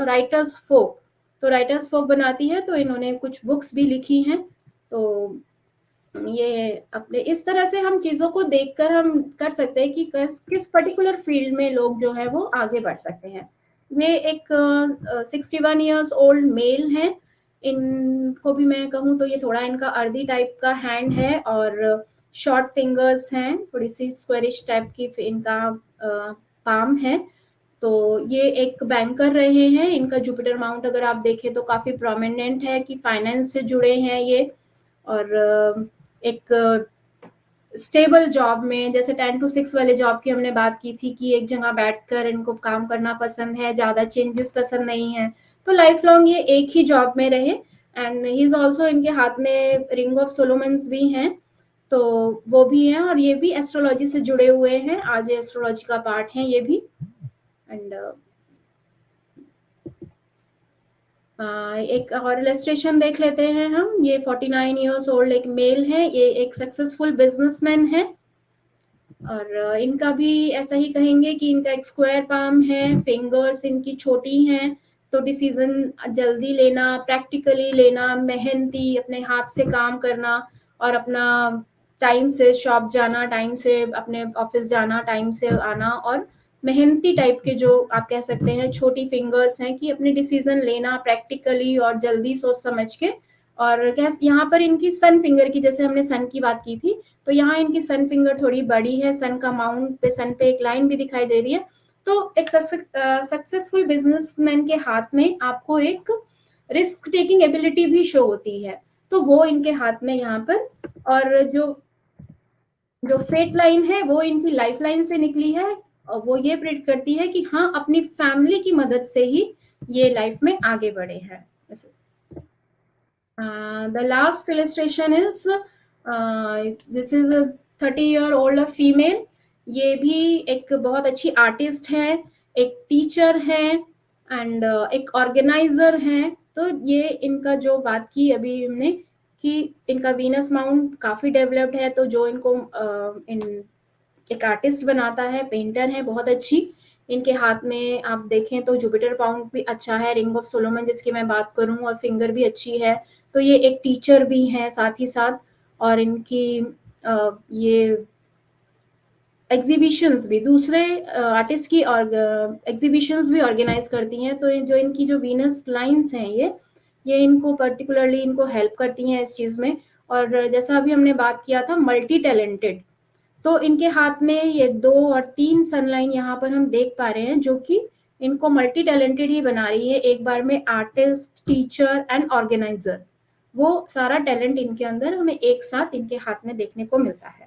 writer's fork. तो राइटर्स फोक बनाती है, तो इन्होंने कुछ बुक्स भी लिखी हैं। तो ये अपने इस तरह से हम चीजों को देखकर हम कर सकते हैं कि किस पर्टिकुलर फील्ड में लोग जो है वो आगे बढ़ सकते हैं। ये एक 61 ईयर्स ओल्ड मेल हैं। इनको भी मैं कहूँ तो ये थोड़ा इनका अर्दी टाइप का हैंड है और शॉर्ट फिंगर्स हैं, थोड़ी सी स्क्वेरिश टाइप की इनका पाम है। तो ये एक बैंकर रहे हैं। इनका जुपिटर माउंट अगर आप देखें तो काफी प्रोमिनेंट है कि फाइनेंस से जुड़े हैं ये, और एक स्टेबल जॉब में, जैसे 10 to 6 वाले जॉब की हमने बात की थी कि एक जगह बैठकर इनको काम करना पसंद है, ज्यादा चेंजेस पसंद नहीं है, तो लाइफ लॉन्ग ये एक ही जॉब में रहे। एंड ही इज ऑल्सो, इनके हाथ में रिंग ऑफ सोलोमन्स भी हैं, तो वो भी हैं, और ये भी एस्ट्रोलॉजी से जुड़े हुए हैं, आज एस्ट्रोलॉजी का पार्ट है ये भी। एंड एक और इलस्ट्रेशन देख लेते हैं हम। ये 49 ईयर्स ओल्ड एक मेल है, ये एक सक्सेसफुल बिजनेसमैन है, और इनका भी ऐसा ही कहेंगे कि इनका एक स्क्वायर पाम है, फिंगर्स इनकी छोटी हैं, तो डिसीजन जल्दी लेना, प्रैक्टिकली लेना, मेहनती अपने हाथ से काम करना, और अपना टाइम से शॉप जाना, टाइम से अपने ऑफिस जाना, टाइम से आना, और मेहनती टाइप के जो आप कह सकते हैं छोटी फिंगर्स हैं कि अपने डिसीजन लेना प्रैक्टिकली और जल्दी सोच समझ के। और क्या यहाँ पर इनकी सन फिंगर की, जैसे हमने सन की बात की थी, तो यहाँ इनकी सन फिंगर थोड़ी बड़ी है, सन का माउंट पे, सन पे एक लाइन भी दिखाई दे रही है। तो एक सक्सेसफुल बिजनेसमैन के हाथ में आपको एक रिस्क टेकिंग एबिलिटी भी शो होती है, तो वो इनके हाथ में यहाँ पर। और जो जो फेट लाइन है वो इनकी लाइफ लाइन से निकली है, और वो ये प्रेडिक्ट करती है कि हाँ अपनी फैमिली की मदद से ही ये लाइफ में आगे बढ़े हैं। The last illustration is this is 30-year-old female. ये भी एक बहुत अच्छी आर्टिस्ट है, एक टीचर है, एंड एक ऑर्गेनाइजर है। तो ये इनका जो बात की अभी हमने कि इनका वीनस माउंट काफ़ी डेवलप्ड है, तो जो इनको एक आर्टिस्ट बनाता है, पेंटर है बहुत अच्छी। इनके हाथ में आप देखें तो जुपिटर पाउंड भी अच्छा है, रिंग ऑफ सोलोमन जिसकी मैं बात करूं, और फिंगर भी अच्छी है। तो ये एक टीचर भी हैं साथ ही साथ, और इनकी ये एग्जीबिशंस भी दूसरे आर्टिस्ट की और एग्जीबिशंस भी ऑर्गेनाइज करती हैं। तो जो इनकी जो वीनस लाइंस हैं ये इनको पर्टिकुलरली इनको हेल्प करती हैं इस चीज़ में। और जैसा अभी हमने बात किया था मल्टी टैलेंटेड, तो इनके हाथ में ये 2 और 3 सनलाइन यहाँ पर हम देख पा रहे हैं, जो कि इनको मल्टी टैलेंटेड ही बना रही है एक बार में, आर्टिस्ट, टीचर एंड ऑर्गेनाइजर। वो सारा टैलेंट इनके अंदर हमें एक साथ इनके हाथ में देखने को मिलता है।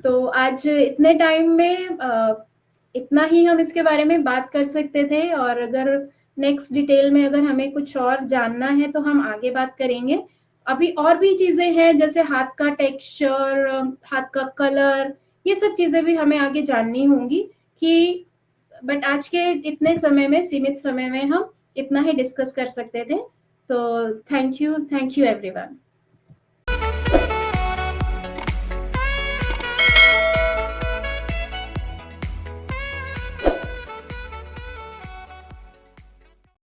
तो आज इतने टाइम में इतना ही हम इसके बारे में बात कर सकते थे, और अगर नेक्स्ट डिटेल में अगर हमें कुछ और जानना है तो हम आगे बात करेंगे। अभी और भी चीज़ें हैं, जैसे हाथ का टेक्सचर, हाथ का कलर, ये सब चीज़ें भी हमें आगे जाननी होंगी कि, बट आज के इतने समय में, सीमित समय में हम इतना ही डिस्कस कर सकते थे। तो थैंक यू एवरीवन।